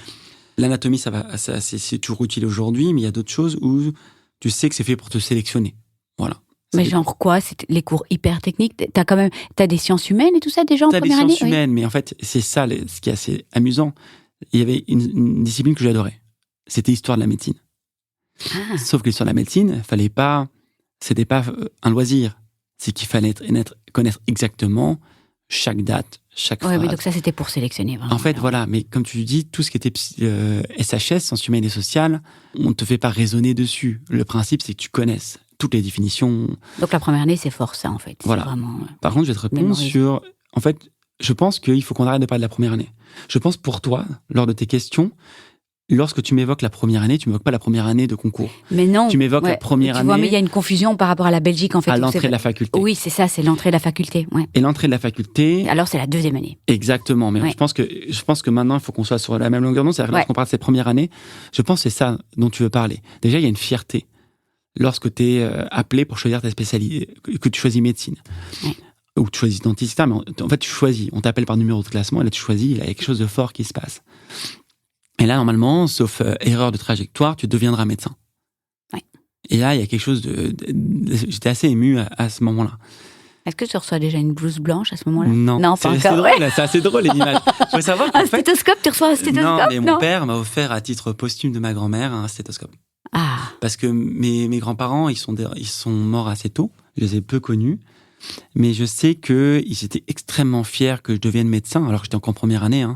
L'anatomie, c'est toujours utile aujourd'hui, mais il y a d'autres choses où tu sais que c'est fait pour te sélectionner. Voilà. Mais genre quoi ? C'est les cours hyper techniques ? T'as des sciences humaines et tout ça déjà en première année ? T'as des sciences humaines, mais en fait, c'est ça ce qui est assez amusant. Il y avait une discipline que j'adorais. C'était l'histoire de la médecine. Ah. Sauf que l'histoire de la médecine, c'était pas un loisir. C'est qu'il fallait connaître exactement chaque date, chaque phrase. Oui, mais donc ça, c'était pour sélectionner. Vraiment. En fait, voilà. Mais comme tu dis, tout ce qui était SHS, sciences humaines et sociales, on ne te fait pas raisonner dessus. Le principe, c'est que tu connaisses toutes les définitions. Donc la première année, c'est fort ça, en fait. Voilà. Vraiment, par contre, je vais te répondre sur... En fait, je pense qu'il faut qu'on arrête de parler de la première année. Je pense pour toi, lors de tes questions, lorsque tu m'évoques la première année, tu m'évoques pas la première année de concours. Mais non. Tu m'évoques la première année. Tu vois, mais il y a une confusion par rapport à la Belgique, en fait. À l'entrée de la faculté. Oui, c'est ça, c'est l'entrée de la faculté. Ouais. Et l'entrée de la faculté. Alors, c'est la deuxième année. Exactement. Mais je pense que maintenant, il faut qu'on soit sur la même longueur d'onde. C'est-à-dire que lorsqu'on parle de cette première année, je pense que c'est ça dont tu veux parler. Déjà, il y a une fierté lorsque tu es appelé pour choisir ta spécialité, que tu choisis médecine. Ouais. Ou tu choisis dentiste, mais en fait, tu choisis. On t'appelle par numéro de classement, et là, tu choisis, il y a quelque chose de fort qui se passe. Et là, normalement, sauf erreur de trajectoire, tu deviendras médecin. Ouais. Et là, il y a quelque chose j'étais assez ému à ce moment-là. Est-ce que tu reçois déjà une blouse blanche à ce moment-là? Non, pas encore. C'est drôle, c'est assez drôle, les images. Il faut savoir qu'en fait... stéthoscope, tu reçois un stéthoscope? Non, mais mon père m'a offert à titre posthume de ma grand-mère un stéthoscope. Ah. Parce que mes grands-parents, ils sont morts assez tôt. Je les ai peu connus. Mais je sais qu'ils étaient extrêmement fiers que je devienne médecin, alors que j'étais encore en première année.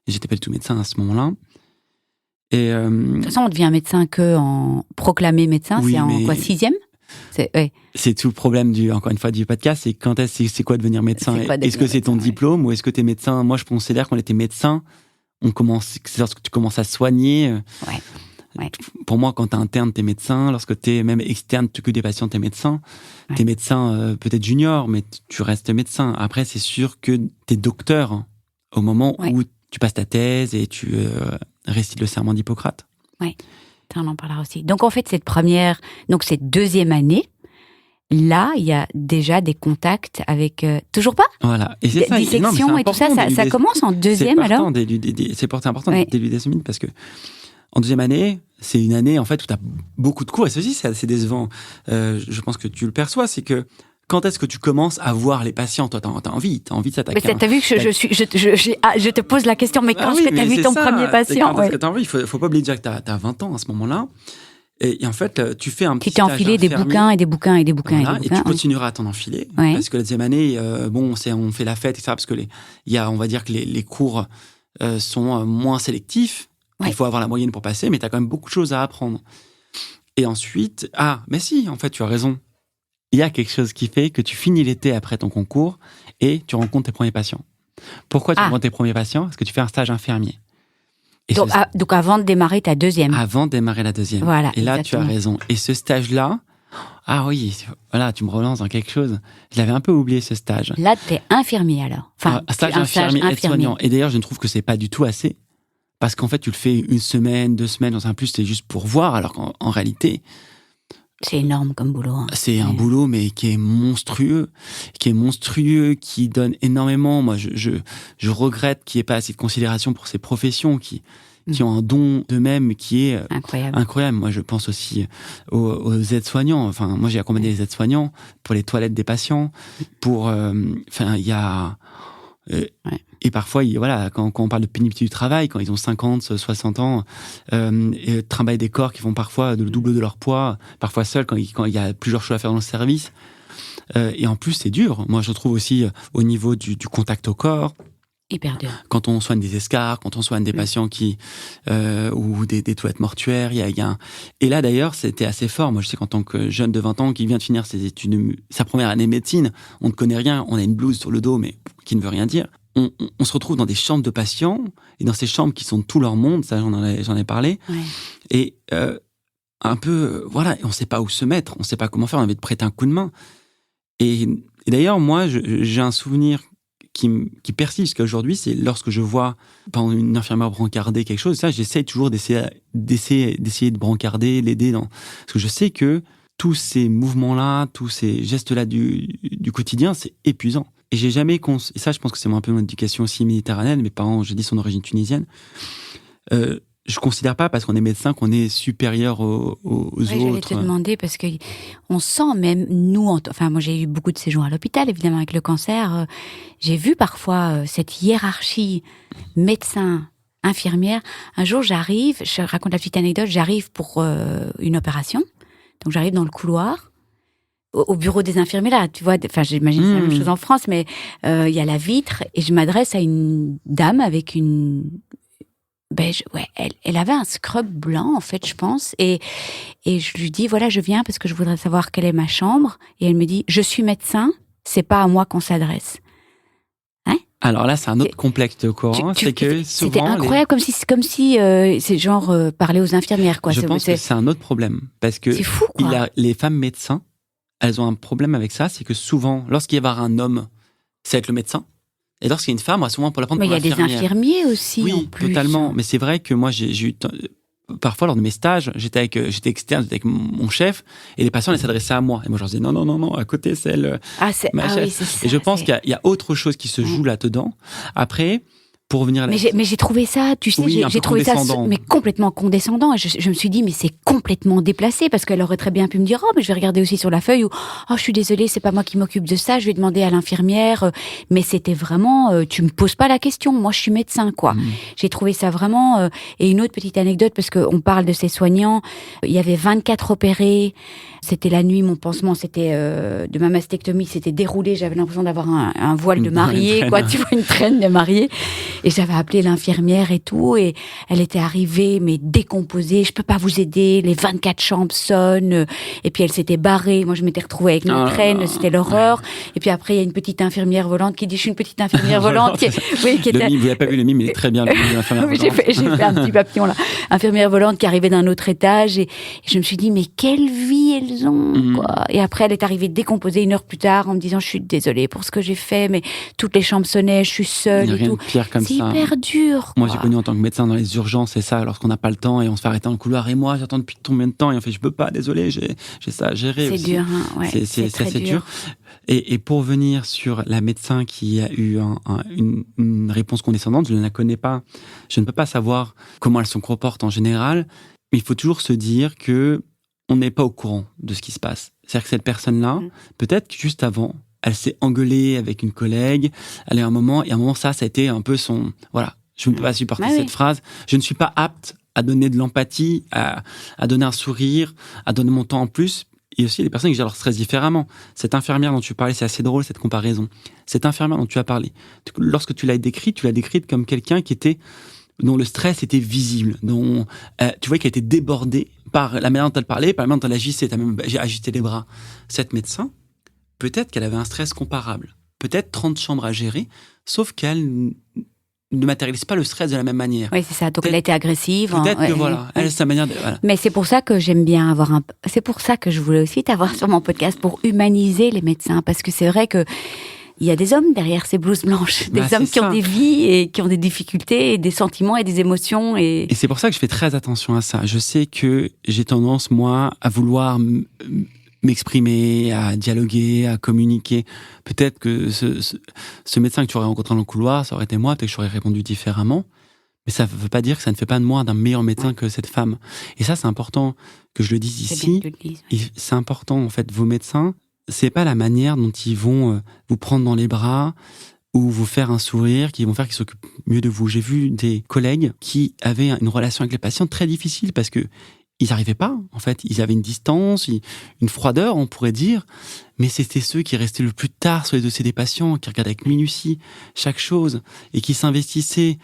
Et j'étais pas du tout médecin à ce moment-là. Et de toute façon, on devient médecin que en proclamé médecin. Oui, c'est en quoi, 6e? C'est tout le problème encore une fois du podcast, c'est quoi devenir médecin? Est-ce que c'est ton diplôme ou est-ce que t'es médecin? Moi, je considère qu'on était médecin, c'est lorsque tu commences à soigner. Ouais. Pour moi, quand t'es interne, t'es médecin. Lorsque t'es même externe, tu t'occupes des patients, t'es médecin. Ouais. T'es médecin peut-être junior, mais tu restes médecin. Après, c'est sûr que t'es docteur au moment où tu passes ta thèse et tu récites le serment d'Hippocrate. Oui, on en parlera aussi. Donc en fait, cette deuxième année, là, il y a déjà des contacts avec... toujours pas? Voilà. Et c'est ça. Dissection et tout ça, ça commence en deuxième alors? C'est important début des semaines parce que en deuxième année, c'est une année en fait où tu as beaucoup de cours et ceci c'est assez décevant. Je pense que tu le perçois, c'est que quand est-ce que tu commences à voir les patients? Toi, t'as envie de s'attaquer. Mais t'as vu que je te pose la question, mais quand est-ce que t'as vu ton premier patient? Quand est-ce que t'as envie? Faut pas oublier déjà que t'as 20 ans à ce moment-là. Et en fait, tu fais un petit stage infilé des bouquins et des bouquins et des bouquins voilà, et des bouquins. Et tu continueras à t'en enfiler. Ouais. Parce que la deuxième année, on fait la fête, etc. Parce que on va dire que les cours sont moins sélectifs. Ouais. Il faut avoir la moyenne pour passer, mais tu as quand même beaucoup de choses à apprendre. Et ensuite, mais si, en fait, tu as raison. Il y a quelque chose qui fait que tu finis l'été après ton concours et tu rencontres tes premiers patients. Pourquoi tu rencontres tes premiers patients? Parce que tu fais un stage infirmier. Et donc avant de démarrer ta deuxième. Avant de démarrer la deuxième. Voilà. Et là, exactement. tu as raison. Et ce stage-là, voilà, tu me relances dans quelque chose. Je l'avais un peu oublié, ce stage. Là, t'es infirmier alors. Enfin, stage infirmier, aide-soignant. Et d'ailleurs, je ne trouve que c'est pas du tout assez. Parce qu'en fait, tu le fais 1 semaine, 2 semaines, dans un plus, c'est juste pour voir, alors qu'en réalité... C'est énorme comme boulot. C'est un boulot, mais qui est monstrueux, qui donne énormément. Moi, je regrette qu'il n'y ait pas assez de considération pour ces professions qui ont un don d'eux-mêmes qui est incroyable. Moi, je pense aussi aux aides-soignants. Enfin, moi, j'ai accompagné les aides-soignants pour les toilettes des patients, il y a... Et parfois, quand on parle de pénibilité du travail, quand ils ont 50, 60 ans, et travaillent des corps qui font parfois le double de leur poids, parfois seuls, quand il y a plusieurs choses à faire dans le service. Et en plus, c'est dur. Moi, je trouve aussi au niveau du contact au corps. Hyper dur. Quand on soigne des escarres, quand on soigne des patients ou des toilettes mortuaires, Et là, d'ailleurs, c'était assez fort. Moi, je sais qu'en tant que jeune de 20 ans qui vient de finir ses études, sa première année de médecine, on ne connaît rien, on a une blouse sur le dos, mais qui ne veut rien dire. On se retrouve dans des chambres de patients, et dans ces chambres qui sont tout leur monde, ça j'en ai parlé, et un peu, on ne sait pas où se mettre, on ne sait pas comment faire, on a envie de prêter un coup de main. Et d'ailleurs, moi, j'ai un souvenir qui persiste jusqu'à aujourd'hui, c'est lorsque je vois une infirmière brancarder quelque chose, ça, j'essaie toujours d'essayer de brancarder, l'aider parce que je sais que tous ces mouvements-là, tous ces gestes-là du quotidien, c'est épuisant. Et j'ai jamais et ça, je pense que c'est un peu mon éducation aussi méditerranéenne. Mes parents, je dis, sont d'origine tunisienne. Je considère pas, parce qu'on est médecin, qu'on est supérieur aux autres. J'allais te demander, parce que on sent même, nous, moi j'ai eu beaucoup de séjours à l'hôpital, évidemment, avec le cancer. J'ai vu parfois cette hiérarchie médecin, infirmière. Un jour, je raconte la petite anecdote, j'arrive pour une opération. Donc j'arrive dans le couloir, au bureau des infirmiers, là, tu vois, j'imagine c'est la même chose en France, mais il y a la vitre, et je m'adresse à une dame avec une beige, elle avait un scrub blanc, en fait, je pense, et je lui dis, voilà, je viens parce que je voudrais savoir quelle est ma chambre, et elle me dit, je suis médecin, c'est pas à moi qu'on s'adresse. Alors là, c'est un autre complexe au courant, c'est que souvent... C'était incroyable, comme si c'est genre parler aux infirmières, quoi. Je pense que c'est un autre problème, parce que c'est fou, quoi. les femmes médecins, elles ont un problème avec ça, c'est que souvent, lorsqu'il y a un homme, c'est avec le médecin, et lorsqu'il y a une femme, on va souvent pour la prendre pour l'infirmière. Mais il y a des infirmiers aussi, oui, en plus. Totalement, mais c'est vrai que moi, j'ai eu... Parfois, lors de mes stages, j'étais externe, j'étais avec mon chef, et les patients, ils s'adressaient à moi. Et moi, je leur disais, non, à côté, c'est elle, ma chef. Oui, c'est ça. Et je pense qu'il y a autre chose qui se joue là-dedans. Après, pour revenir à la... Mais j'ai trouvé ça, tu sais, j'ai trouvé ça mais complètement condescendant. Et je me suis dit, mais c'est complètement déplacé, parce qu'elle aurait très bien pu me dire, mais je vais regarder aussi sur la feuille, ou je suis désolée, c'est pas moi qui m'occupe de ça, je vais demander à l'infirmière. Mais c'était vraiment, tu me poses pas la question, moi je suis médecin, quoi. J'ai trouvé ça vraiment... et une autre petite anecdote, parce qu'on parle de ces soignants, il y avait 24 opérés, c'était la nuit, mon pansement, c'était de ma mastectomie, c'était déroulé, j'avais l'impression d'avoir un voile de mariée, quoi, tu vois, une traîne de mariée. Et j'avais appelé l'infirmière et tout, et elle était arrivée, mais décomposée. Je peux pas vous aider, les 24 chambres sonnent. Et puis elle s'était barrée. Moi, je m'étais retrouvée avec une traîne, c'était l'horreur. Et puis après, il y a une petite infirmière volante qui dit, je suis une petite infirmière volante. Qui était... Vous l'avez pas vu le mime, il est très bien, le mime de l'infirmière volante. J'ai fait un petit papillon, là. Infirmière volante qui arrivait d'un autre étage, et je me suis dit, mais quelle vie elles ont, quoi. Et après, elle est arrivée décomposée 1 heure plus tard en me disant, je suis désolée pour ce que j'ai fait, mais toutes les chambres sonnaient, je suis seule et tout. C'est hyper dur, quoi. Moi, j'ai connu en tant que médecin dans les urgences, c'est ça, lorsqu'on n'a pas le temps et on se fait arrêter dans le couloir. Et moi, j'attends depuis combien de temps? Et on fait, je peux pas, désolé, j'ai ça à gérer. C'est aussi. dur, hein, ouais. C'est assez dur. Et pour venir sur la médecin qui a eu une réponse condescendante, je ne la connais pas. Je ne peux pas savoir comment elle se comporte en général. Mais il faut toujours se dire que on n'est pas au courant de ce qui se passe. C'est-à-dire que cette personne-là, peut-être que juste avant, elle s'est engueulée avec une collègue, elle a eu un moment, et à un moment, ça a été un peu son... Voilà, je ne peux pas supporter cette phrase. Je ne suis pas apte à donner de l'empathie, à donner un sourire, à donner mon temps en plus. Et aussi, les personnes qui gèrent leur stress différemment. Cette infirmière dont tu parlais, c'est assez drôle, cette comparaison. Cette infirmière dont tu as parlé, lorsque tu l'as décrite comme quelqu'un dont le stress était visible, dont tu vois qu'elle était débordée par la manière dont elle parlait, par la manière dont elle agissait. Tu as même agité les bras. Cette médecin, peut-être qu'elle avait un stress comparable. Peut-être 30 chambres à gérer, sauf qu'elle ne matérialise pas le stress de la même manière. Oui, c'est ça. Donc, elle a été agressive. Peut-être que voilà, elle a sa manière de... Voilà. Mais c'est pour ça que j'aime bien avoir c'est pour ça que je voulais aussi t'avoir sur mon podcast, pour humaniser les médecins. Parce que c'est vrai que il y a des hommes derrière ces blouses blanches. Des hommes qui ont des vies et qui ont des difficultés et des sentiments et des émotions. Et c'est pour ça que je fais très attention à ça. Je sais que j'ai tendance, moi, à vouloir m'exprimer, à dialoguer, à communiquer. Peut-être que ce médecin que tu aurais rencontré dans le couloir, ça aurait été moi, peut-être que j'aurais répondu différemment. Mais ça ne veut pas dire que ça ne fait pas de moi d'un meilleur médecin que cette femme. Et ça, c'est important que je le dise ici. C'est important, en fait, vos médecins, c'est pas la manière dont ils vont vous prendre dans les bras ou vous faire un sourire, qui vont faire qu'ils s'occupent mieux de vous. J'ai vu des collègues qui avaient une relation avec les patients très difficile parce que ils n'arrivaient pas, en fait. Ils avaient une distance, une froideur, on pourrait dire. Mais c'était ceux qui restaient le plus tard sur les dossiers des patients, qui regardaient avec minutie chaque chose et qui s'investissaient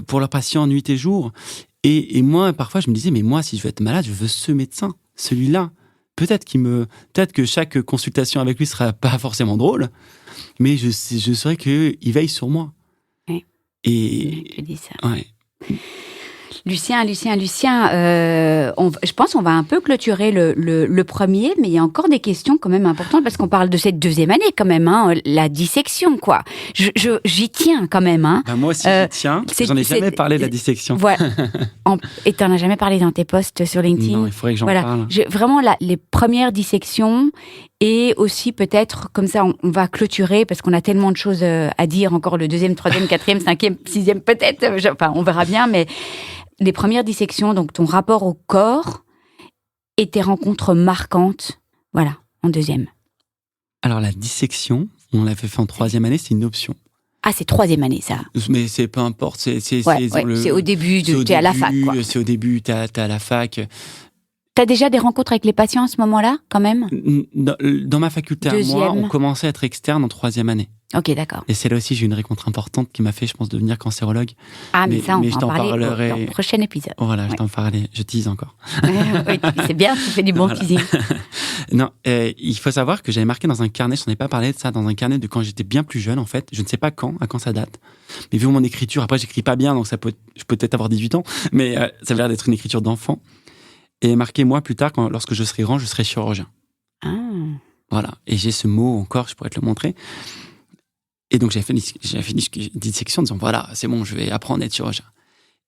pour leurs patients nuit et jour. Et moi, parfois, je me disais, mais moi, si je veux être malade, je veux ce médecin, celui-là. Peut-être que chaque consultation avec lui sera pas forcément drôle, mais je saurais qu'il veille sur moi. Oui. Et tu dis ça. Ouais. Lucien, je pense qu'on va un peu clôturer le premier, mais il y a encore des questions quand même importantes parce qu'on parle de cette 2e année quand même, hein, la dissection, quoi. J'y tiens quand même, hein. Moi aussi, j'y tiens. J'en ai jamais parlé de la dissection. Voilà. Et t'en as jamais parlé dans tes posts sur LinkedIn. Non, il faudrait que j'en parle. Vraiment, les premières dissections. Et aussi, peut-être, comme ça, on va clôturer, parce qu'on a tellement de choses à dire, encore le 2e, 3e, 4e, 5e, 6e, peut-être, enfin, on verra bien, mais les premières dissections, donc ton rapport au corps et tes rencontres marquantes, voilà, en 2e. Alors, la dissection, on l'avait fait en 3e année, c'est une option. Ah, c'est 3e année, ça. Mais c'est peu importe, c'est au début, t'es à la fac, quoi. C'est au début, t'es à la fac. T'as déjà des rencontres avec les patients à ce moment-là, quand même? Dans ma faculté à moi, on commençait à être externe en 3e année. Ok, d'accord. Et c'est là aussi, j'ai eu une rencontre importante qui m'a fait, je pense, devenir cancérologue. Mais ça, on va en parler dans le prochain épisode. Voilà, je t'en parlais, je tease encore. Oui, c'est bien, tu fais du bon teasing. Non, il faut savoir que j'avais marqué dans un carnet, je n'en ai pas parlé de ça, dans un carnet de quand j'étais bien plus jeune, en fait. Je ne sais pas à quand ça date. Mais vu mon écriture, après, j'écris pas bien, donc je peux peut-être avoir 18 ans, mais ça a l'air d'être une écriture d'enfant. Et marqué moi plus tard, lorsque je serai grand, je serai chirurgien. Ah. Voilà. Et j'ai ce mot encore, je pourrais te le montrer. Et donc, j'avais fait une dissection en disant, voilà, c'est bon, je vais apprendre à être chirurgien.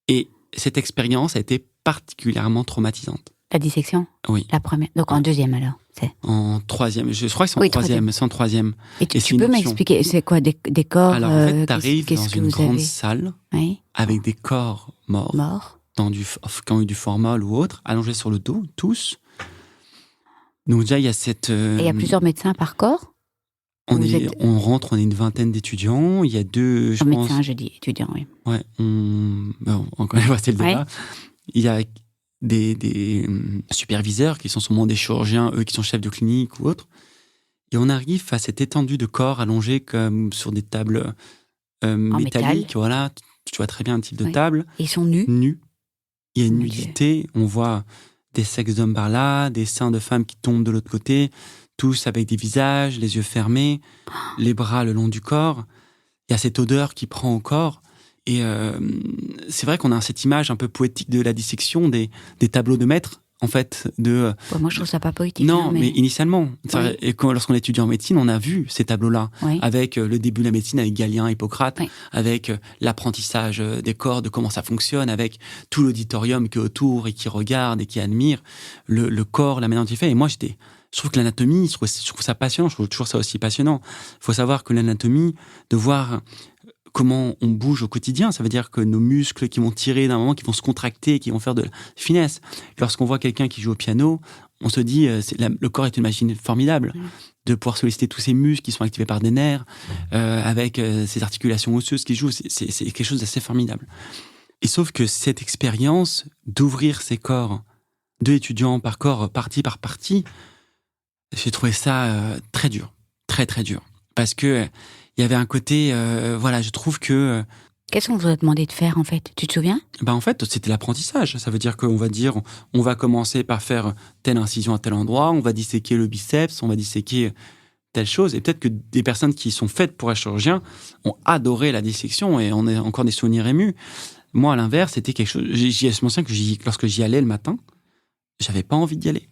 Et cette expérience a été particulièrement traumatisante. La dissection? Oui. La première. Donc, en 2e, alors? En 3e. Je crois que c'est en 3e. C'est en 3e. Et tu peux m'expliquer, c'est quoi, des corps? Alors, en fait, t'arrives dans une grande salle, avec des corps morts. Qui ont eu du formol ou autre, allongés sur le dos, tous. Donc déjà, il y a cette... Et il y a plusieurs médecins par corps? On rentre, on est une vingtaine d'étudiants. Il y a 2, je pense... Médecins, je dis étudiants, oui. Ouais, encore une fois, c'est le débat. Il y a des superviseurs qui sont sûrement des chirurgiens, eux qui sont chefs de clinique ou autres. Et on arrive à cette étendue de corps allongés comme sur des tables métalliques. Voilà, tu vois très bien un type de table. Et ils sont nus? Nus. Il y a une nudité, on voit des sexes d'hommes par là, des seins de femmes qui tombent de l'autre côté, tous avec des visages, les yeux fermés, les bras le long du corps. Il y a cette odeur qui prend au corps. Et c'est vrai qu'on a cette image un peu poétique de la dissection, des tableaux de maître, en fait. Moi, je trouve ça pas poétique. Non, mais initialement. Et lorsqu'on étudie en médecine, on a vu ces tableaux-là, avec le début de la médecine, avec Galien, Hippocrate, avec l'apprentissage des corps, de comment ça fonctionne, avec tout l'auditorium qui est autour et qui regarde et qui admire le corps, la manière dont il fait. Et moi, je trouve que l'anatomie, je trouve ça passionnant, je trouve toujours ça aussi passionnant. Il faut savoir que l'anatomie, de voir comment on bouge au quotidien, ça veut dire que nos muscles qui vont tirer d'un moment, qui vont se contracter, qui vont faire de finesse. Lorsqu'on voit quelqu'un qui joue au piano, on se dit, le corps est une machine formidable, de pouvoir solliciter tous ces muscles qui sont activés par des nerfs, avec ces articulations osseuses qui jouent, c'est quelque chose d'assez formidable. Et sauf que cette expérience d'ouvrir ces corps, 2 étudiants par corps, partie par partie, j'ai trouvé ça très dur, très très dur. Parce que il y avait un côté, je trouve que... Qu'est-ce qu'on vous a demandé de faire, en fait? Tu te souviens? En fait, c'était l'apprentissage. Ça veut dire qu'on va dire, on va commencer par faire telle incision à tel endroit, on va disséquer le biceps, on va disséquer telle chose. Et peut-être que des personnes qui sont faites pour être chirurgiens ont adoré la dissection et on a encore des souvenirs émus. Moi, à l'inverse, c'était quelque chose... Je me souviens que lorsque j'y allais le matin, j'avais pas envie d'y aller.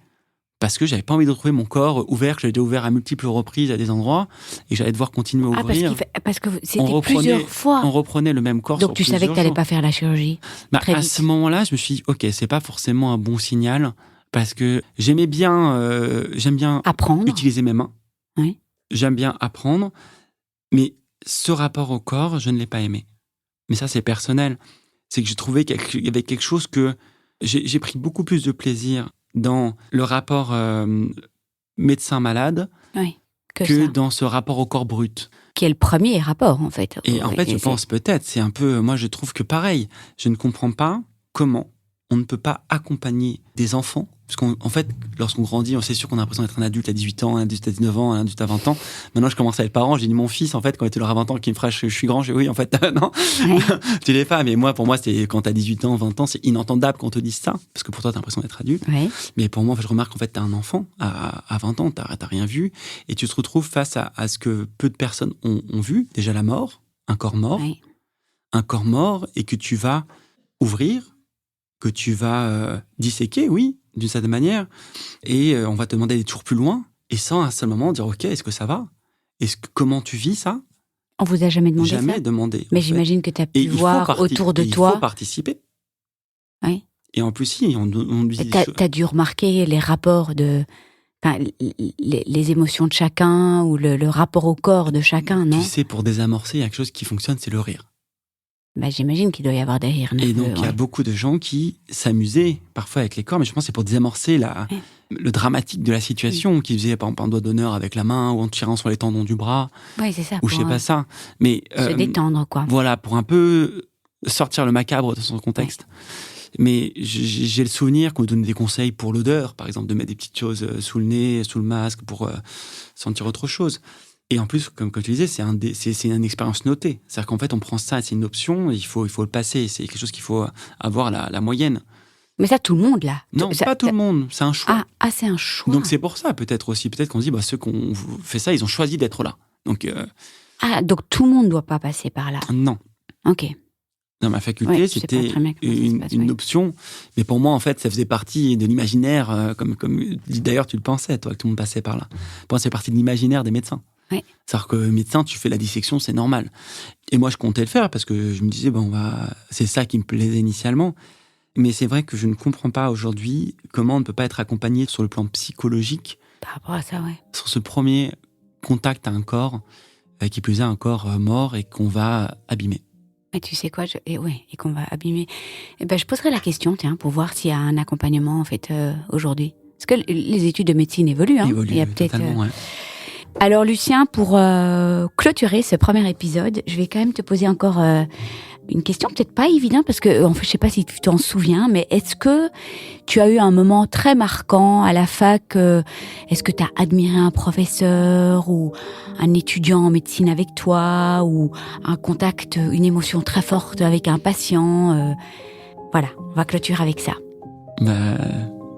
Parce que j'avais pas envie de retrouver mon corps ouvert, que j'avais déjà ouvert à multiples reprises à des endroits, et j'allais devoir continuer à ouvrir. Parce que c'était plusieurs fois. On reprenait le même corps. Donc tu savais que tu n'allais pas faire la chirurgie. À ce moment-là, je me suis dit, ok, c'est pas forcément un bon signal, parce que j'aime bien apprendre, utiliser mes mains. Oui. J'aime bien apprendre, mais ce rapport au corps, je ne l'ai pas aimé. Mais ça, c'est personnel. C'est que j'ai trouvé qu'il y avait quelque chose que j'ai pris beaucoup plus de plaisir dans le rapport médecin-malade que dans ce rapport au corps brut. Qui est le premier rapport, en fait. Et en fait, je pense peut-être, c'est un peu... Moi, je trouve que pareil, je ne comprends pas comment on ne peut pas accompagner des enfants. Parce qu'en fait, lorsqu'on grandit, on sait sûr qu'on a l'impression d'être un adulte à 18 ans, un adulte à 19 ans, un adulte à 20 ans. Maintenant, je commence à être parent. J'ai dit, mon fils, en fait, quand il aura 20 ans, qui me fera, je suis grand, oui, en fait, non. Ouais. Tu l'es pas. Mais moi, pour moi, c'est quand t'as 18 ans, 20 ans, c'est inentendable qu'on te dise ça. Parce que pour toi, t'as l'impression d'être adulte. Ouais. Mais pour moi, en fait, je remarque qu'en fait, t'as un enfant à 20 ans, t'as rien vu. Et tu te retrouves face à ce que peu de personnes ont vu. Déjà la mort, un corps mort. Ouais. Un corps mort et que tu vas ouvrir, que tu vas disséquer, oui, d'une certaine manière, et on va te demander d'aller toujours plus loin, et sans à un seul moment dire, ok, est-ce que ça va? Comment tu vis ça? On vous a jamais demandé ça? Jamais demandé. Mais j'imagine que tu as pu voir autour de toi. Il faut participer. Oui. Et en plus, si, on dit... T'as dû remarquer les rapports les émotions de chacun, ou le rapport au corps de chacun, non? Tu sais, pour désamorcer, il y a quelque chose qui fonctionne, c'est le rire. J'imagine qu'il doit y avoir des rires nerveux. Et donc, il y a beaucoup de gens qui s'amusaient parfois avec les corps, mais je pense que c'est pour désamorcer le dramatique de la situation, qui faisait par exemple un doigt d'honneur avec la main, ou en tirant sur les tendons du bras. Oui, c'est ça. Ou je sais pas ça. Mais, se détendre, quoi. Voilà, pour un peu sortir le macabre de son contexte. Mais j'ai le souvenir qu'on me donnait des conseils pour l'odeur, par exemple, de mettre des petites choses sous le nez, sous le masque, pour sentir autre chose. Et en plus, comme tu disais, c'est une expérience notée. C'est-à-dire qu'en fait, on prend ça, c'est une option, il faut le passer. C'est quelque chose qu'il faut avoir la moyenne. Mais ça, tout le monde, là. Non, pas tout le monde. C'est un choix. Ah, c'est un choix. Donc, c'est pour ça, peut-être aussi. Peut-être qu'on se dit, ceux qui ont fait ça, ils ont choisi d'être là. Donc, donc tout le monde ne doit pas passer par là. Non. Ok. Dans ma faculté, c'était une option. Mais pour moi, en fait, ça faisait partie de l'imaginaire, comme d'ailleurs tu le pensais, toi, que tout le monde passait par là. Pour moi, c'est partie de l'imaginaire des médecins. Oui. C'est-à-dire que médecin, tu fais la dissection, c'est normal. Et moi, je comptais le faire parce que je me disais, c'est ça qui me plaisait initialement. Mais c'est vrai que je ne comprends pas aujourd'hui comment on ne peut pas être accompagné sur le plan psychologique. Par rapport à ça, ouais. Sur ce premier contact à un corps, qui plus est un corps mort et qu'on va abîmer. Et tu sais quoi, et qu'on va abîmer. Je poserai la question, pour voir s'il y a un accompagnement en fait aujourd'hui. Parce que les études de médecine évoluent. Il y a peut-être. Ouais. Alors Lucien, pour clôturer ce premier épisode, je vais quand même te poser encore une question peut-être pas évidente parce que je sais pas si tu t'en souviens, mais est-ce que tu as eu un moment très marquant à la fac? Est-ce que tu as admiré un professeur ou un étudiant en médecine avec toi ou un contact, une émotion très forte avec un patient? Voilà, on va clôturer avec ça.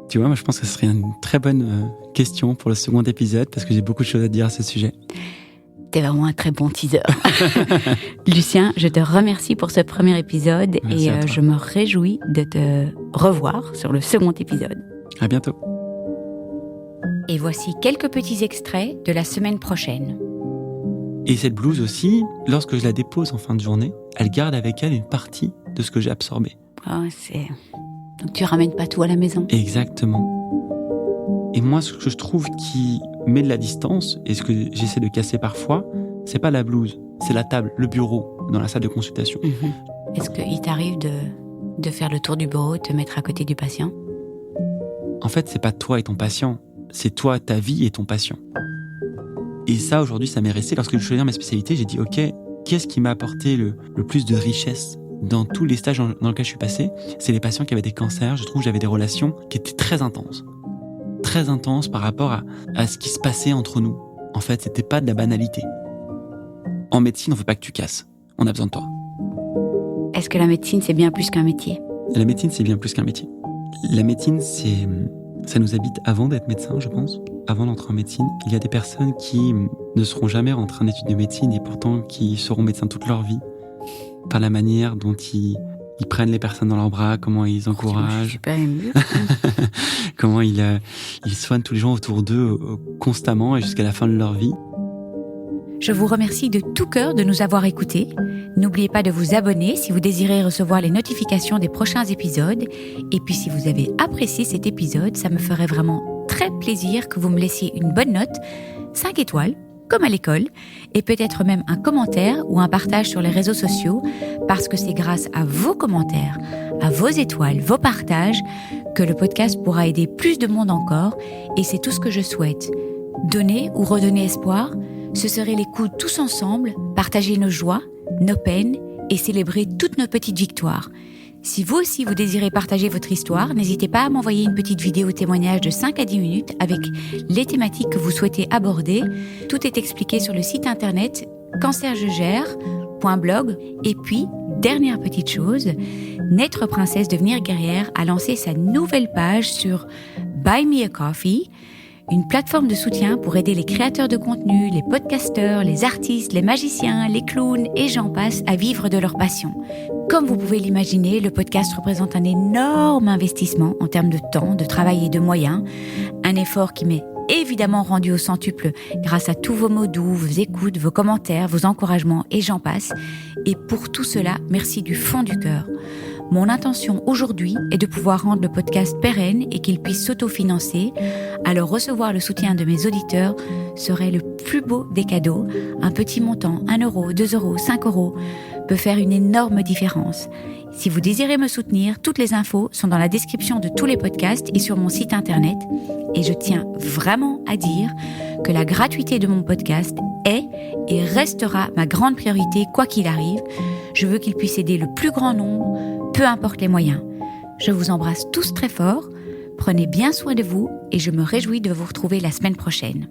Tu vois, moi je pense que ce serait une très bonne question pour le second épisode parce que j'ai beaucoup de choses à dire à ce sujet. T'es vraiment un très bon teaser. Lucien, je te remercie pour ce premier épisode. Merci et je me réjouis de te revoir sur le second épisode. À bientôt. Et voici quelques petits extraits de la semaine prochaine. Et cette blouse aussi, lorsque je la dépose en fin de journée, elle garde avec elle une partie de ce que j'ai absorbé. Donc tu ramènes pas tout à la maison. Exactement. Et moi, ce que je trouve qui met de la distance, et ce que j'essaie de casser parfois, c'est pas la blouse, c'est la table, le bureau, dans la salle de consultation. Mmh. Est-ce qu'il t'arrive de faire le tour du bureau, de te mettre à côté du patient? En fait, c'est pas toi et ton patient, c'est toi, ta vie et ton patient. Et ça, aujourd'hui, ça m'est resté. Lorsque je choisis ma spécialité, j'ai dit, ok, qu'est-ce qui m'a apporté le plus de richesse dans tous les stages dans lesquels je suis passé? C'est les patients qui avaient des cancers. Je trouve que j'avais des relations qui étaient très intenses par rapport à ce qui se passait entre nous. En fait, c'était pas de la banalité. En médecine, on veut pas que tu casses. On a besoin de toi. Est-ce que la médecine, c'est bien plus qu'un métier? La médecine, c'est bien plus qu'un métier. La médecine, ça nous habite avant d'être médecin, je pense. Avant d'entrer en médecine, il y a des personnes qui ne seront jamais rentrées en études de médecine et pourtant qui seront médecins toute leur vie par la manière dont ils prennent les personnes dans leurs bras, comment ils encouragent. Je suis super émue. Comment ils soignent tous les gens autour d'eux constamment et jusqu'à la fin de leur vie. Je vous remercie de tout cœur de nous avoir écoutés. N'oubliez pas de vous abonner si vous désirez recevoir les notifications des prochains épisodes. Et puis si vous avez apprécié cet épisode, ça me ferait vraiment très plaisir que vous me laissiez une bonne note, 5 étoiles, comme à l'école, et peut-être même un commentaire ou un partage sur les réseaux sociaux, parce que c'est grâce à vos commentaires, à vos étoiles, vos partages, que le podcast pourra aider plus de monde encore, et c'est tout ce que je souhaite. Donner ou redonner espoir, ce serait les coups tous ensemble, partager nos joies, nos peines, et célébrer toutes nos petites victoires. Si vous aussi vous désirez partager votre histoire, n'hésitez pas à m'envoyer une petite vidéo témoignage de 5 à 10 minutes avec les thématiques que vous souhaitez aborder. Tout est expliqué sur le site internet cancerjegère.blog. Et puis, dernière petite chose, Naître Princesse Devenir Guerrière a lancé sa nouvelle page sur Buy Me a Coffee, une plateforme de soutien pour aider les créateurs de contenu, les podcasteurs, les artistes, les magiciens, les clowns et j'en passe à vivre de leur passion. Comme vous pouvez l'imaginer, le podcast représente un énorme investissement en termes de temps, de travail et de moyens. Un effort qui m'est évidemment rendu au centuple grâce à tous vos mots doux, vos écoutes, vos commentaires, vos encouragements et j'en passe. Et pour tout cela, merci du fond du cœur. Mon intention aujourd'hui est de pouvoir rendre le podcast pérenne et qu'il puisse s'autofinancer. Alors recevoir le soutien de mes auditeurs serait le plus beau des cadeaux. Un petit montant, 1 euro, 2 euros, 5 euros, peut faire une énorme différence. Si vous désirez me soutenir, toutes les infos sont dans la description de tous les podcasts et sur mon site internet. Et je tiens vraiment à dire que la gratuité de mon podcast est et restera ma grande priorité quoi qu'il arrive. Je veux qu'il puisse aider le plus grand nombre, peu importe les moyens. Je vous embrasse tous très fort, prenez bien soin de vous et je me réjouis de vous retrouver la semaine prochaine.